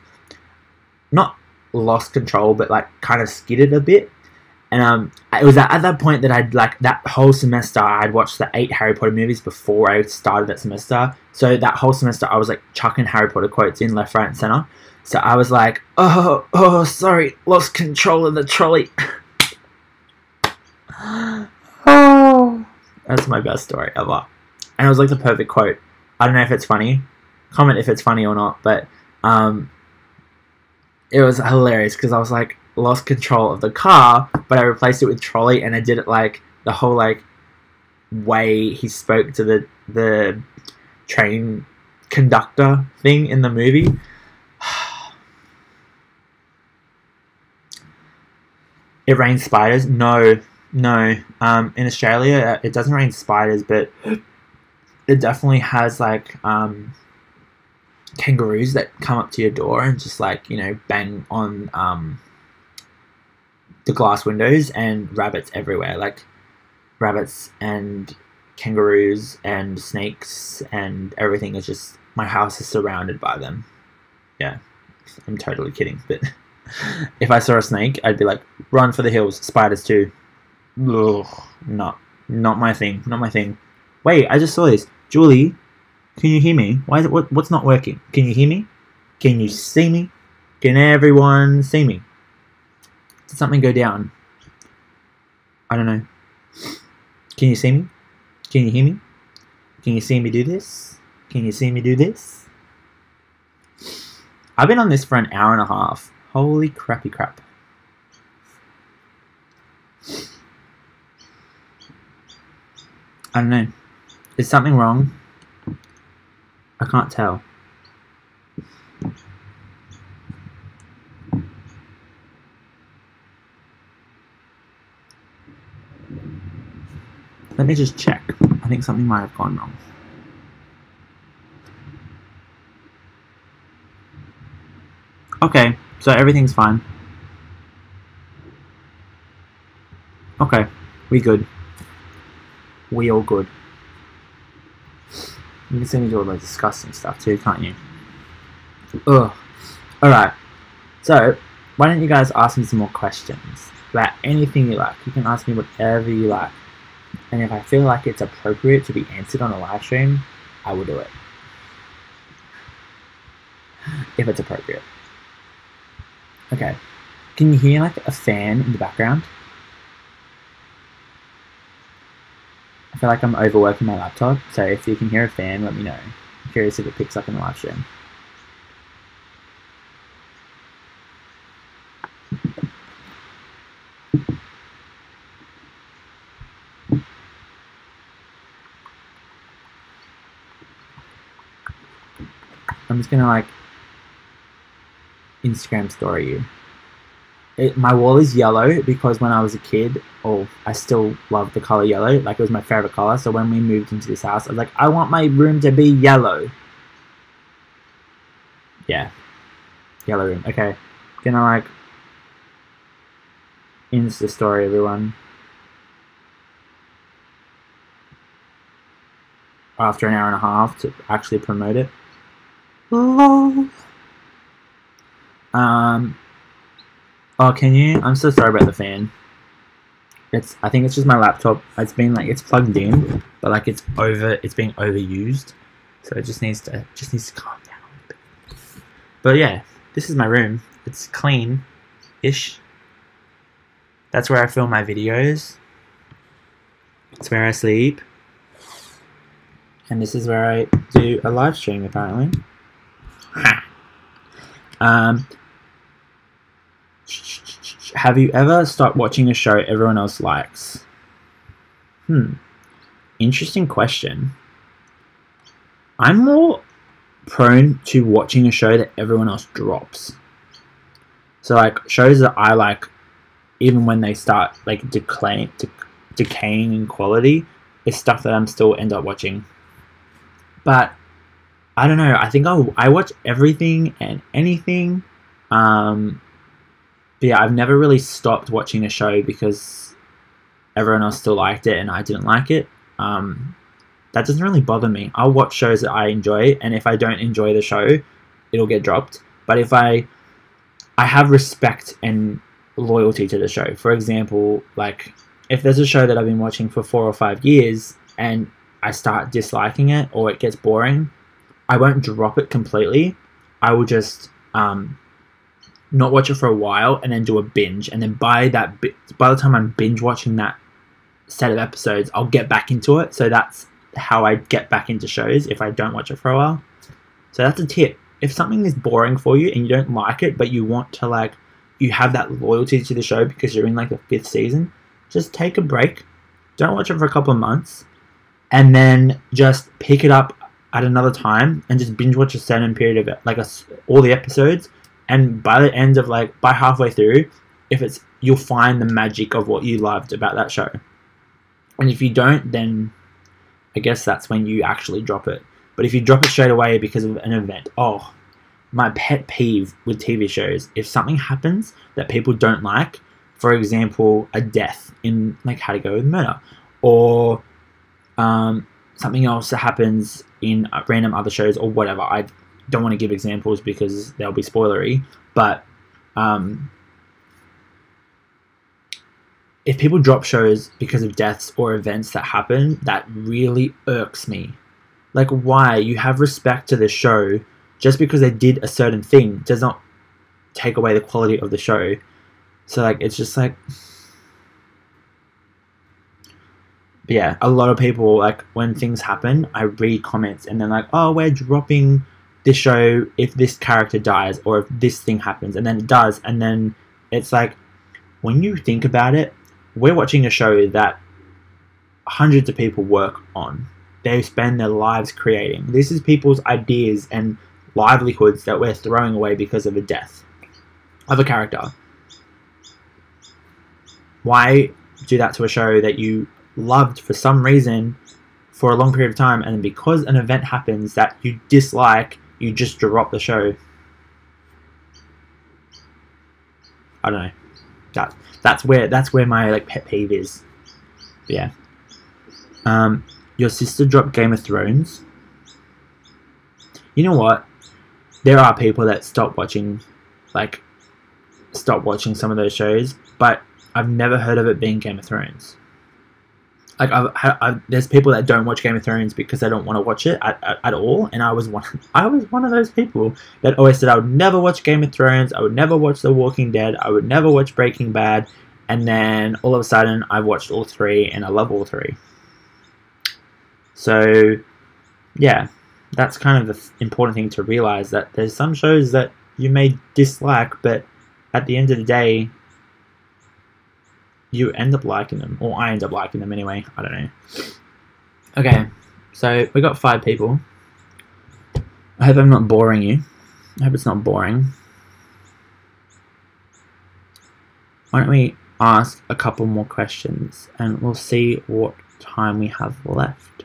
not lost control, but like kind of skidded a bit. And it was at that point that I'd like that whole semester I'd watched the 8 Harry Potter movies before I started that semester. So that whole semester I was like chucking Harry Potter quotes in left, right, and center. So I was like, oh, sorry, lost control of the trolley. Oh, that's my best story ever. And it was like the perfect quote. I don't know if it's funny. Comment if it's funny or not. But it was hilarious because I was like, lost control of the car, but I replaced it with trolley, and I did it like the whole like way he spoke to the train conductor thing in the movie. It rains spiders? No. In Australia, it doesn't rain spiders, but it definitely has like kangaroos that come up to your door and just like, you know, bang on the glass windows, and rabbits everywhere, like rabbits and kangaroos and snakes, and everything is just, my house is surrounded by them. Yeah, I'm totally kidding, but if I saw a snake, I'd be like, run for the hills, spiders too. Ugh, not my thing, not my thing. Wait, I just saw this. Julie, can you hear me? Why is it, what's not working? Can you hear me? Can you see me? Can everyone see me? Did something go down? I don't know. Can you see me? Can you hear me? Can you see me do this? Can you see me do this? I've been on this for an hour and a half. Holy crappy crap. I don't know. Is something wrong? I can't tell. Let me just check. I think something might have gone wrong. Okay, so everything's fine. Okay, we good. We all good. You can see me do all the disgusting stuff too, can't you? Ugh. Alright, so why don't you guys ask me some more questions about anything you like. You can ask me whatever you like. And if I feel like it's appropriate to be answered on a live stream, I will do it. If it's appropriate. Okay. Can you hear like a fan in the background? I feel like I'm overworking my laptop, so if you can hear a fan, let me know. I'm curious if it picks up in the live stream. I'm just gonna like Instagram story you. My wall is yellow because when I was a kid, I still love the color yellow. Like, it was my favorite color. So when we moved into this house, I was like, I want my room to be yellow. Yeah, yellow room. Okay, gonna like Insta story everyone. After an hour and a half to actually promote it. Lol. Oh, can you? I'm so sorry about the fan. I think it's just my laptop. It's plugged in, but like it's being overused. So it just needs to calm down a little bit. But yeah, this is my room. It's clean-ish. That's where I film my videos. It's where I sleep. And this is where I do a live stream apparently. Have you ever stopped watching a show everyone else likes? Interesting question. I'm more prone to watching a show that everyone else drops. So like shows that I like, even when they start like decaying in quality, is stuff that I'm still end up watching. But I don't know. I think I watch everything and anything. But yeah, I've never really stopped watching a show because everyone else still liked it and I didn't like it. That doesn't really bother me. I'll watch shows that I enjoy, and if I don't enjoy the show, it'll get dropped. But if I have respect and loyalty to the show. For example, like if there's a show that I've been watching for 4 or 5 years and I start disliking it or it gets boring, I won't drop it completely. I will just not watch it for a while and then do a binge, and then by the time I'm binge watching that set of episodes, I'll get back into it. So that's how I get back into shows if I don't watch it for a while. So that's a tip. If something is boring for you and you don't like it, but you want to you have that loyalty to the show because you're in like the 5th season, just take a break. Don't watch it for a couple of months, and then just pick it up at another time and just binge watch a certain period of it, all the episodes. And by the end of by halfway through, you'll find the magic of what you loved about that show. And if you don't, then I guess that's when you actually drop it. But if you drop it straight away because of an event, my pet peeve with TV shows, if something happens that people don't like, for example, a death in How to Get Away with Murder, or something else that happens in random other shows or whatever. I don't want to give examples because they'll be spoilery, but if people drop shows because of deaths or events that happen, that really irks me. Why? You have respect to the show. Just because they did a certain thing does not take away the quality of the show. So it's just yeah, a lot of people, when things happen, I read comments and they're oh, we're dropping this show if this character dies or if this thing happens, and then it does, and then it's when you think about it, we're watching a show that hundreds of people work on. they spend their lives creating. This is people's ideas and livelihoods that we're throwing away because of the death of a character. Why do that to a show that you loved for some reason for a long period of time, and because an event happens that you dislike, you just drop the show? I don't know. That's where my like pet peeve is. But yeah. Your sister dropped Game of Thrones. You know what? There are people that stop watching some of those shows, but I've never heard of it being Game of Thrones. Like, there's people that don't watch Game of Thrones because they don't want to watch it at all, and I was one of those people that always said I would never watch Game of Thrones, I would never watch The Walking Dead, I would never watch Breaking Bad, and then all of a sudden I've watched all three, and I love all three. So, yeah, that's kind of the important thing to realize, that there's some shows that you may dislike, but at the end of the day, you end up liking them, or I end up liking them anyway. I don't know. Okay, so we got 5 people. I hope I'm not boring you. I hope it's not boring. Why don't we ask a couple more questions, and we'll see what time we have left.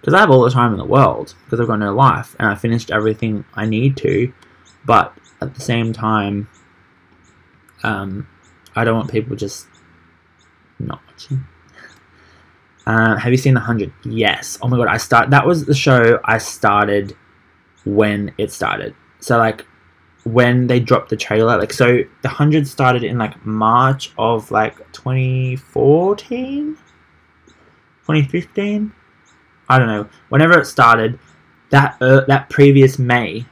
Because I have all the time in the world, because I've got no life, and I finished everything I need to, but at the same time, I don't want people just not watching. Have you seen 100? Yes. Oh my god, that was the show I started when it started. So like when they dropped the trailer, like, so the 100 started in like March of like 2014, 2015. I don't know. Whenever it started, that previous May,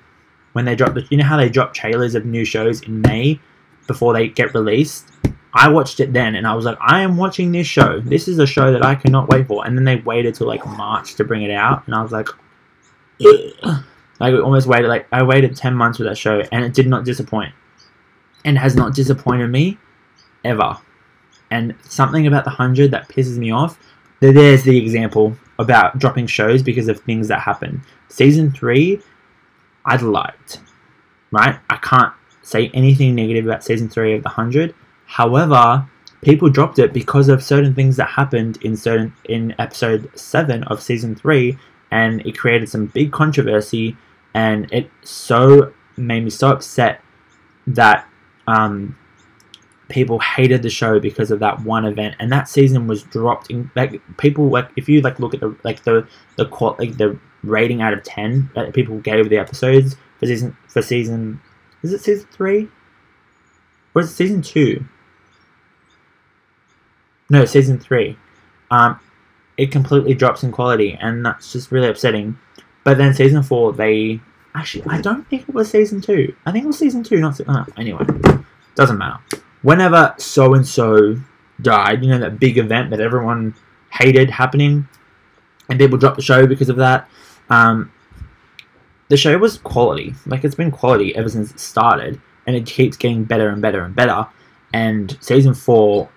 when they dropped you know how they drop trailers of new shows in May before they get released? I watched it then, and I was like, I am watching this show. This is a show that I cannot wait for. And then they waited till like March to bring it out, and I was like, ugh. Like, we almost waited, like, I waited 10 months for that show, and it did not disappoint. And has not disappointed me ever. And something about the 100 that pisses me off, there's the example about dropping shows because of things that happen. Season 3, I liked, right? I can't say anything negative about Season 3 of the 100. However, people dropped it because of certain things that happened in episode 7 of Season 3, and it created some big controversy, and it made me so upset that people hated the show because of that one event, and that season was dropped in, like, people, like, if you like look at the rating out of 10 that people gave the episodes for season is it season 3 or is it season 2? No, season 3. It completely drops in quality, and that's just really upsetting. But then season 4, I don't think it was season 2. I think it was season 2, not anyway, doesn't matter. Whenever so-and-so died, you know, that big event that everyone hated happening, and people dropped the show because of that, the show was quality. Like, it's been quality ever since it started, and it keeps getting better and better and better, and season 4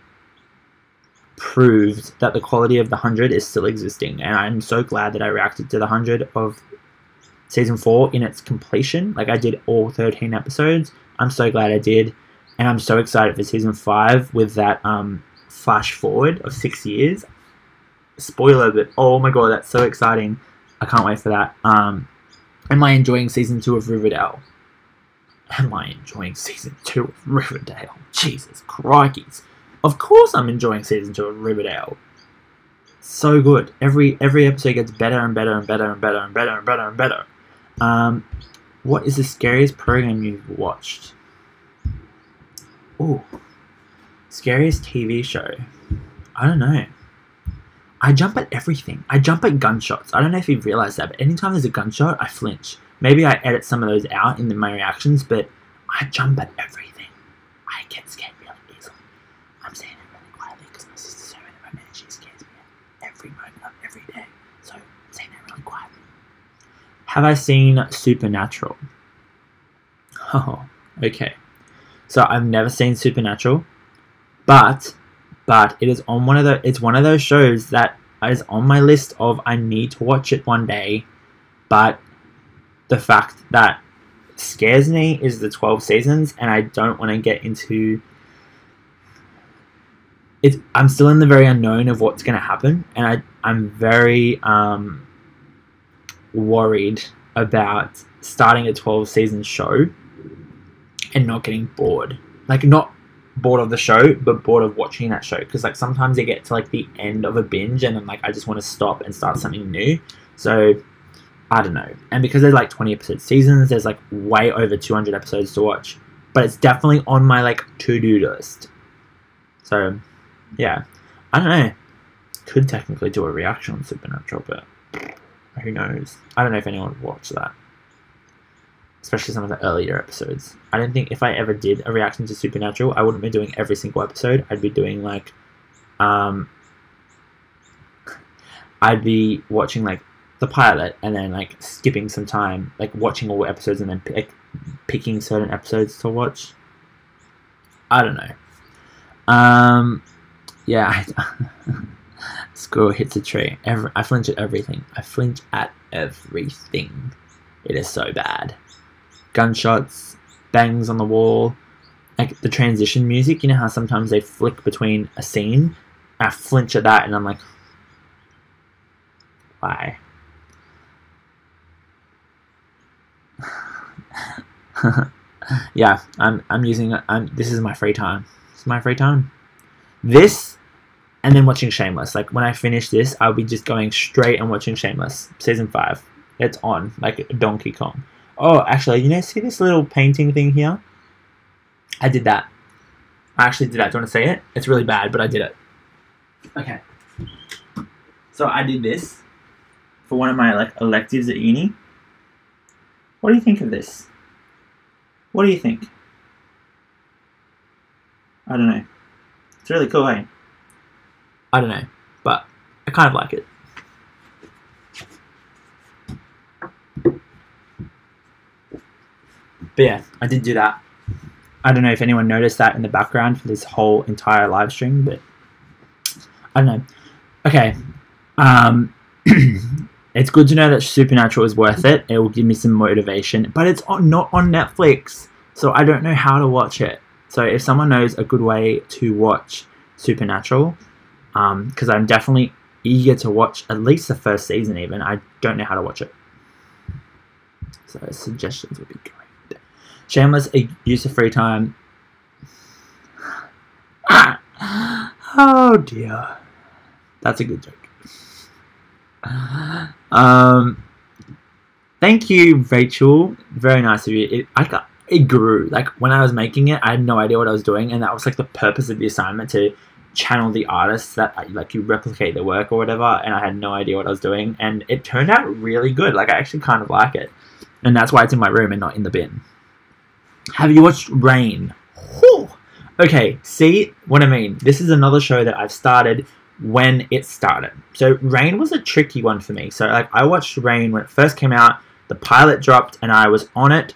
proved that the quality of the 100 is still existing, and I'm so glad that I reacted to the 100 of season 4 in its completion. Like, I did all 13 episodes. I'm so glad I did, and I'm so excited for season 5 with that flash forward of 6 years. Spoiler, but oh my god, that's so exciting. I can't wait for that. Am I enjoying season 2 of Riverdale? Am I enjoying season 2 of Riverdale? Jesus crikeys. Of course I'm enjoying season 2 of Riverdale. So good. Every episode gets better and better and better and better and better and better and better. What is the scariest program you've watched? Ooh. Scariest TV show. I don't know. I jump at everything. I jump at gunshots. I don't know if you've realised that, but anytime there's a gunshot, I flinch. Maybe I edit some of those out in my reactions, but I jump at everything. I get scared really easily. I'm saying it really quietly because my sister's home in the room and she scares me every moment of every day. So I'm saying it really quietly. Have I seen Supernatural? Oh, okay. So I've never seen Supernatural, but it is on one of those shows that is on my list of I need to watch it one day, but the fact that scares me is the 12 seasons, and I don't want to get into it. I'm still in the very unknown of what's going to happen, and I'm very worried about starting a 12 season show and not getting bored. Like, not bored of the show, but bored of watching that show, because like sometimes I get to like the end of a binge and then like I just want to stop and start something new. So I don't know. And because there's like 20 episode seasons, there's like way over 200 episodes to watch, but it's definitely on my like to-do list. So yeah, I don't know, could technically do a reaction on Supernatural, but who knows. I don't know if anyone would watch that, especially some of the earlier episodes. I don't think if I ever did a reaction to Supernatural, I wouldn't be doing every single episode. I'd be doing like I'd be watching like the pilot and then like skipping some time, like watching all episodes and then picking certain episodes to watch. I don't know. Yeah. Squirrel hits a tree. I flinch at everything. I flinch at everything. It is so bad. Gunshots, bangs on the wall, like the transition music. You know how sometimes they flick between a scene? I flinch at that and I'm like, why? Yeah, I'm using it. This is my free time. This is my free time. This, and then watching Shameless. Like when I finish this, I'll be just going straight and watching Shameless season 5. It's on like Donkey Kong. Oh, actually, you know, see this little painting thing here? I did that. I actually did that. Do you want to see it? It's really bad, but I did it. Okay. So I did this for one of my like electives at uni. What do you think of this? What do you think? I don't know. It's really cool, hey? I don't know, but I kind of like it. But yeah, I did do that. I don't know if anyone noticed that in the background for this whole entire live stream, but I don't know. Okay. It's good to know that Supernatural is worth it. It will give me some motivation, but it's not on Netflix, so I don't know how to watch it. So if someone knows a good way to watch Supernatural, because I'm definitely eager to watch at least the first season even, I don't know how to watch it. So suggestions would be great. Shameless, a use of free time. Oh dear. That's a good joke. Thank you, Rachel. Very nice of you. It grew. Like when I was making it, I had no idea what I was doing, and that was like the purpose of the assignment, to channel the artists that like you replicate their work or whatever. And I had no idea what I was doing, and it turned out really good. Like I actually kind of like it, and that's why it's in my room and not in the bin. Have you watched Rain? Whew. Okay, see what I mean? This is another show that I've started when it started. So Rain was a tricky one for me. So like I watched Rain when it first came out. The pilot dropped and I was on it,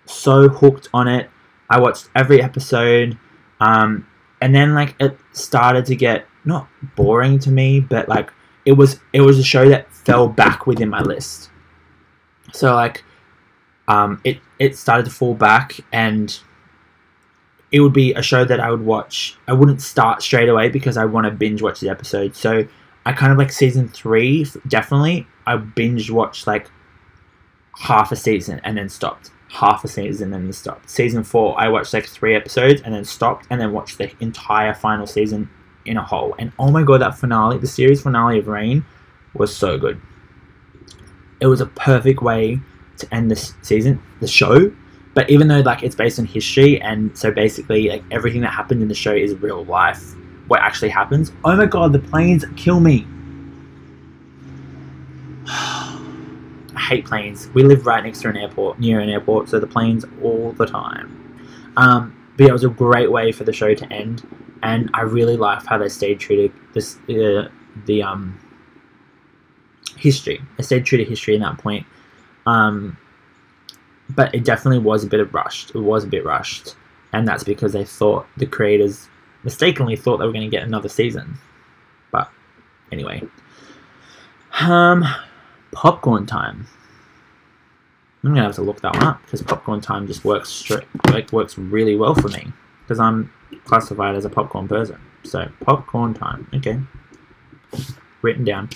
so hooked on it. I watched every episode, and then like it started to get not boring to me, but like it was a show that fell back within my list. So like it started to fall back, and it would be a show that I would watch. I wouldn't start straight away because I want to binge watch the episode. So I kind of like season 3, definitely, I binge watched like half a season and then stopped. Half a season and then stopped. Season 4, I watched like 3 episodes and then stopped, and then watched the entire final season in a whole. And oh my god, that finale, the series finale of Rain, was so good. It was a perfect way to end this season, the show. But even though like it's based on history, and so basically like everything that happened in the show is real life, what actually happens. Oh my god, the planes kill me. I hate planes. We live right next to an airport, near an airport, so the planes all the time. But yeah, it was a great way for the show to end, and I really like how they stayed true to this, the history. They stayed true to history in that point. But it definitely was a bit rushed. It was a bit rushed, and that's because they thought, the creators mistakenly thought they were going to get another season. But anyway, Um, popcorn time. I'm gonna have to look that one up because popcorn time just works really well for me because I'm classified as a popcorn person. So popcorn time. Okay, written down.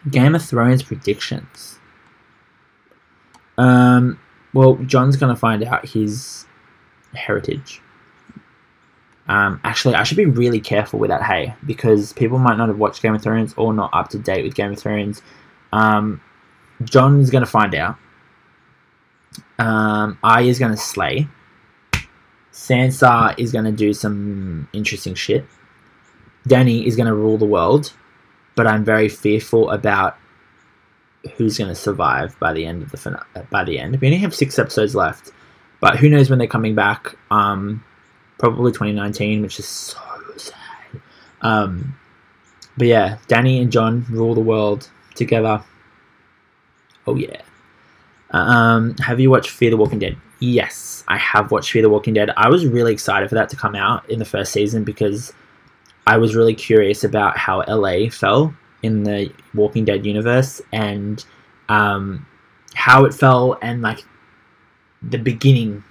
Game of Thrones predictions. Well, John's gonna find out his heritage. Actually, I should be really careful with that, hey, because people might not have watched Game of Thrones or not up to date with Game of Thrones. John's gonna find out. Arya's gonna slay. Sansa is gonna do some interesting shit. Dany is gonna rule the world, but I'm very fearful about who's gonna survive by the end of the by the end. We only have 6 episodes left, but who knows when they're coming back? Probably 2019, which is so sad. But yeah, Dany and Jon rule the world together. Oh yeah. Have you watched Fear the Walking Dead? Yes, I have watched Fear the Walking Dead. I was really excited for that to come out in the first season because I was really curious about how LA fell in the Walking Dead universe and how it fell and like the beginning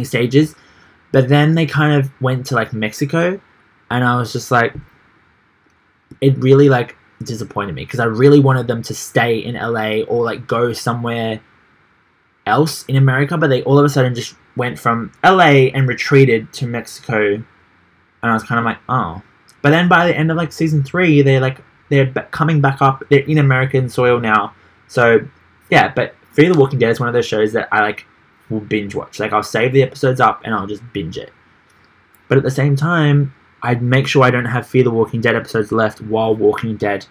stages. But then they kind of went to like Mexico, and I was just like, it really like disappointed me because I really wanted them to stay in LA or like go somewhere else in America, but they all of a sudden just went from LA and retreated to Mexico, and I was kind of like, oh. But then by the end of like season 3, they're coming back up. They're in American soil now. So yeah, but Fear the Walking Dead is one of those shows that I like will binge watch. Like I'll save the episodes up and I'll just binge it. But at the same time, I'd make sure I don't have Fear the Walking Dead episodes left while Walking Dead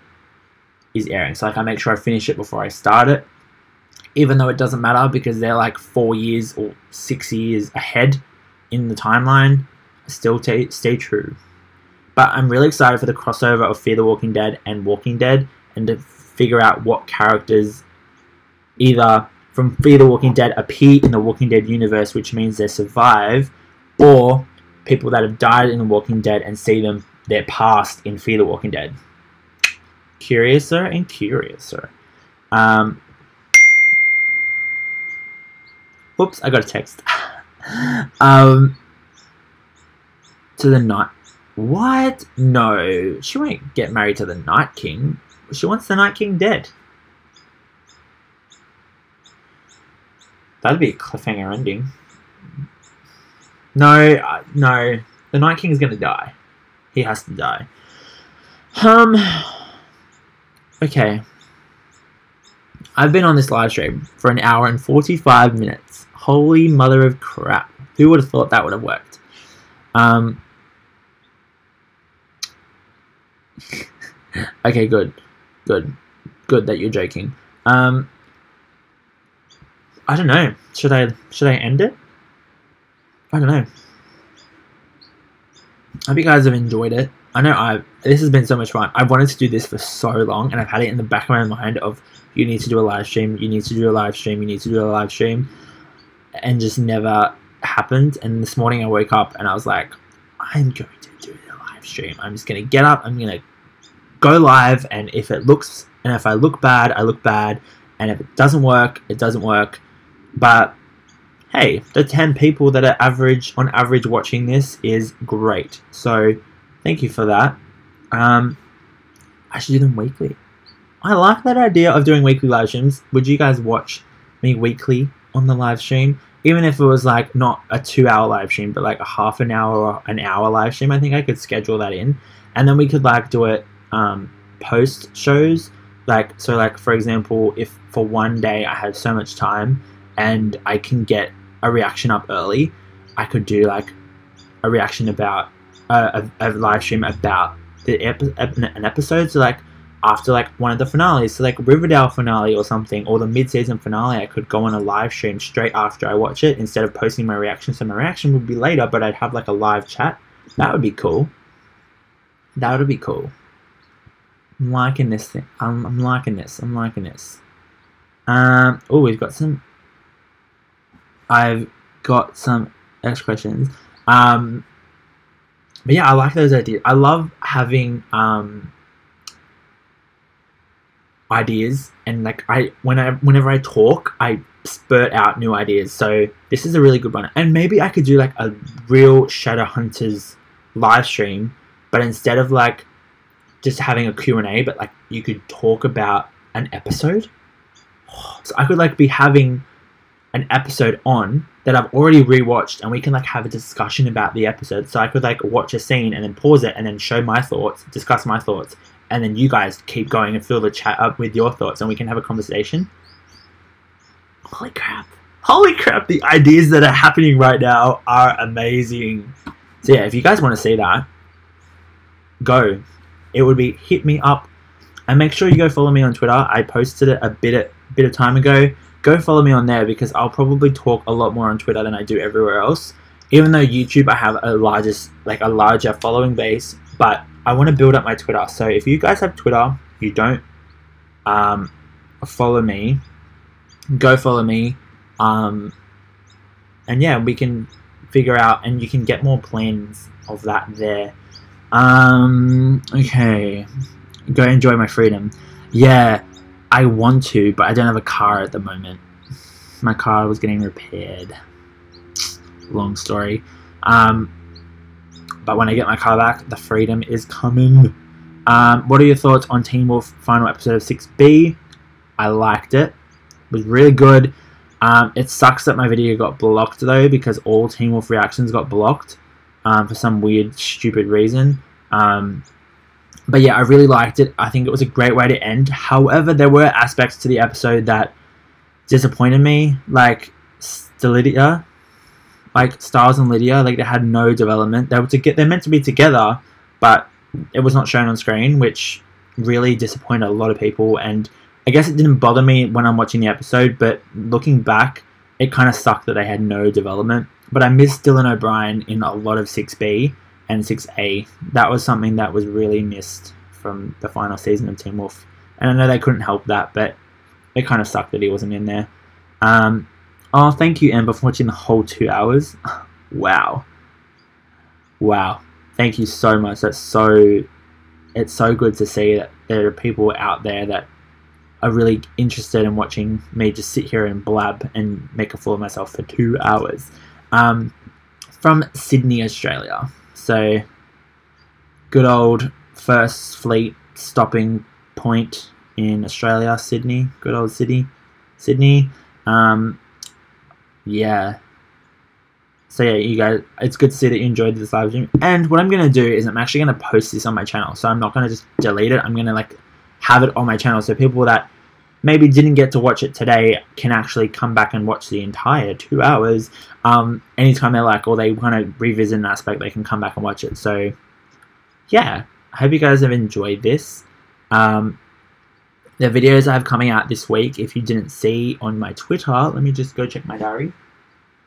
is airing. So like I make sure I finish it before I start it. Even though it doesn't matter because they're like 4 years or 6 years ahead in the timeline, I still stay true. But I'm really excited for the crossover of Fear the Walking Dead and Walking Dead and to figure out what characters either from Fear the Walking Dead appear in the Walking Dead universe, which means they survive, or people that have died in the Walking Dead and see their past in Fear the Walking Dead. Curiouser and curiouser. Oops, I got a text. To the Night. What? No, she won't get married to the Night King. She wants the Night King dead. That'd be a cliffhanger ending. No, no. The Night King's gonna die. He has to die. Okay. I've been on this live stream for 1 hour and 45 minutes. Holy mother of crap. Who would have thought that would have worked? Okay, good. Good that you're joking. I don't know. Should I end it? I don't know. I hope you guys have enjoyed it. I know this has been so much fun. I've wanted to do this for so long, and I've had it in the back of my mind of you need to do a live stream, you need to do a live stream, you need to do a live stream, and just never happened. And this morning I woke up and I was like, I'm going to do a live stream. I'm just going to get up, I'm going to go live, and if I look bad, I look bad, and if it doesn't work, it doesn't work. But hey, the 10 people that are on average watching this is great. So thank you for that. I should do them weekly. I like that idea of doing weekly live streams. Would you guys watch me weekly on the live stream? Even if it was like not a 2-hour live stream, but like a half an hour or an hour live stream, I think I could schedule that in. And then we could like do it post shows. Like, so like for example, if for one day I have so much time and I can get a reaction up early, I could do like a reaction about a live stream about an episode. So like after like one of the finales, so like Riverdale finale or something, or the mid-season finale, I could go on a live stream straight after I watch it instead of posting my reaction. So my reaction would be later, but I'd have like a live chat. That would be cool. That would be cool. I'm liking this thing. I'm liking this. I'm liking this. Oh, we've got some. I've got some extra questions. But yeah, I like those ideas. I love having ideas, and like whenever I talk, I spurt out new ideas. So this is a really good one, and maybe I could do like a real Shadowhunters live stream, but instead of like just having a Q&A, but like you could talk about an episode. So I could like be having an episode on that I've already rewatched, and we can like have a discussion about the episode. So I could like watch a scene and then pause it and then show my thoughts, discuss my thoughts, and then you guys keep going and fill the chat up with your thoughts, and we can have a conversation. Holy crap. Holy crap, the ideas that are happening right now are amazing. So yeah, if you guys want to see that, go. It would be hit me up. And make sure you go follow me on Twitter. I posted it a bit of time ago. Go follow me on there, because I'll probably talk a lot more on Twitter than I do everywhere else. Even though YouTube I have a larger following base, but I want to build up my Twitter. So if you guys have Twitter, you don't follow me, go follow me. And yeah, we can figure out, and you can get more plans of that there. Okay. Go enjoy my freedom. Yeah, I want to, but I don't have a car at the moment. My car was getting repaired. Long story. But when I get my car back, the freedom is coming. What are your thoughts on Teen Wolf final episode of 6B? I liked it. It was really good. It sucks that my video got blocked though, because all Teen Wolf reactions got blocked for some weird, stupid reason. But yeah, I really liked it. I think it was a great way to end. However, there were aspects to the episode that disappointed me, like Lydia, like Styles and Lydia. Like, they had no development. They're meant to be together, but it was not shown on screen, which really disappointed a lot of people. And I guess it didn't bother me when I'm watching the episode, but looking back, it kind of sucked that they had no development. But I missed Dylan O'Brien in a lot of 6B and 6A. That was something that was really missed from the final season of Teen Wolf. And I know they couldn't help that, but it kind of sucked that he wasn't in there. Oh, thank you, Amber, for watching the whole 2 hours. Wow. Wow. Thank you so much. It's so good to see that there are people out there that are really interested in watching me just sit here and blab and make a fool of myself for 2 hours. From Sydney, Australia. So, good old First Fleet stopping point in Australia, Sydney. Good old Sydney. Yeah. So yeah, you guys, it's good to see that you enjoyed this live stream. And what I'm going to do is I'm actually going to post this on my channel. So I'm not going to just delete it. I'm going to like have it on my channel. So people that maybe didn't get to watch it today can actually come back and watch the entire 2 hours. Anytime they like, or they want to revisit an aspect, they can come back and watch it. So yeah, I hope you guys have enjoyed this. The videos I have coming out this week, if you didn't see on my Twitter, let me just go check my diary.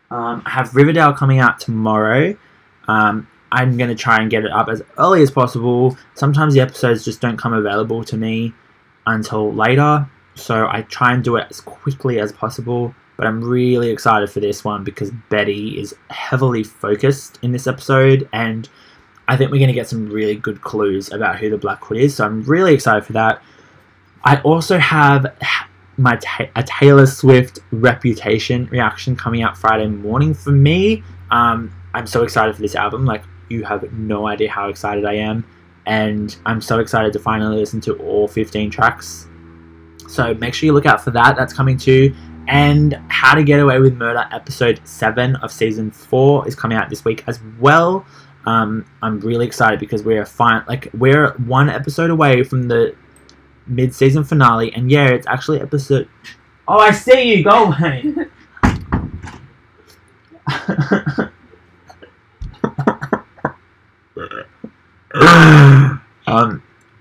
I have Riverdale coming out tomorrow. I'm going to try and get it up as early as possible. Sometimes the episodes just don't come available to me until later, so I try and do it as quickly as possible. But I'm really excited for this one because Betty is heavily focused in this episode, and I think we're going to get some really good clues about who the Black Hood is, so I'm really excited for that. I also have a Taylor Swift Reputation reaction coming out Friday morning for me. I'm so excited for this album. Like, you have no idea how excited I am. And I'm so excited to finally listen to all 15 tracks. So make sure you look out for that. That's coming too. And How to Get Away with Murder episode 7 of season 4 is coming out this week as well. I'm really excited because we're one episode away from the mid-season finale, and yeah, it's actually episode... Oh, I see you! Go away!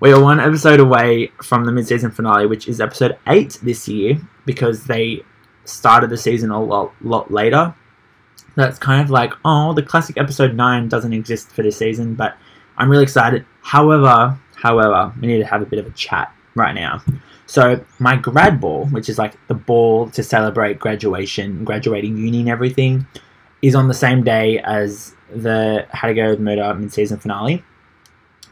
We are one episode away from the mid-season finale, which is episode 8 this year, because they started the season a lot later. That's kind of like, oh, the classic episode 9 doesn't exist for this season, but I'm really excited. However, we need to have a bit of a chat right now. So my grad ball, which is like the ball to celebrate graduation, graduating uni and everything, is on the same day as the How to Go with Murder mid-season finale.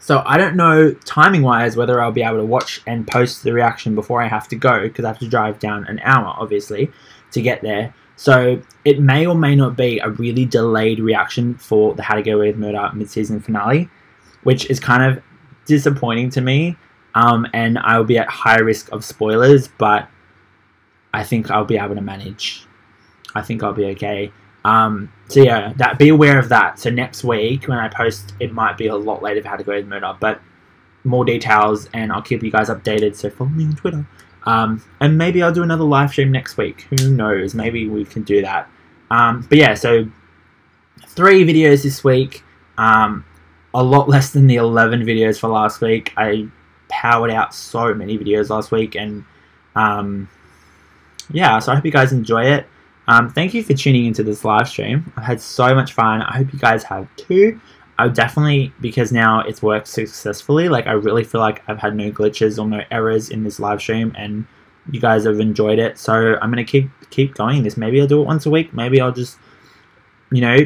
So I don't know timing wise whether I'll be able to watch and post the reaction before I have to go, because I have to drive down an hour obviously to get there. So it may or may not be a really delayed reaction for the How to Get Away with Murder mid-season finale, which is kind of disappointing to me. And I will be at high risk of spoilers, but I think I'll be able to manage. I think I'll be okay. So yeah, be aware of that. So next week when I post, it might be a lot later for How to Go With Murder, but more details, and I'll keep you guys updated. So follow me on Twitter. And maybe I'll do another live stream next week. Who knows? Maybe we can do that. But yeah, so 3 videos this week. A lot less than the 11 videos for last week. I powered out so many videos last week, and yeah, so I hope you guys enjoy it. Thank you for tuning into this live stream. I had so much fun. I hope you guys have too. I would definitely, because now it's worked successfully, like I really feel like I've had no glitches or no errors in this live stream, and you guys have enjoyed it. So I'm gonna keep going this. Maybe I'll do it once a week. Maybe I'll just, you know,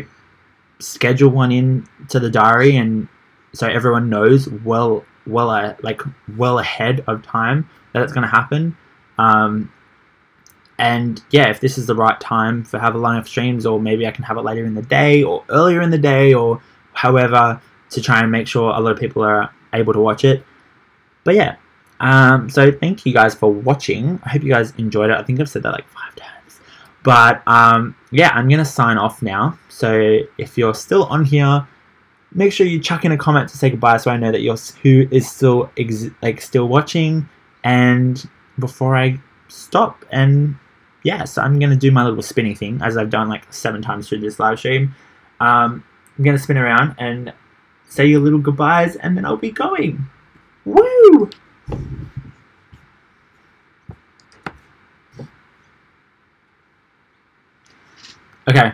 schedule one in to the diary, and so everyone knows well ahead of time that it's gonna happen. And yeah, if this is the right time for have a live streams, or maybe I can have it later in the day or earlier in the day, or however, to try and make sure a lot of people are able to watch it. But yeah, so thank you guys for watching. I hope you guys enjoyed it. I think I've said that like 5 times. But yeah, I'm gonna sign off now. So if you're still on here, make sure you chuck in a comment to say goodbye, so I know that who is still still watching. And before I stop, and yeah, so I'm gonna do my little spinning thing, as I've done like 7 times through this live stream. I'm gonna spin around and say your little goodbyes, and then I'll be going. Woo! Okay,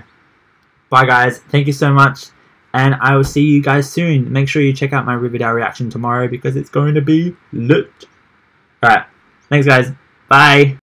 bye guys, thank you so much, and I will see you guys soon. Make sure you check out my Riverdale reaction tomorrow, because it's going to be lit. Alright, thanks guys, bye!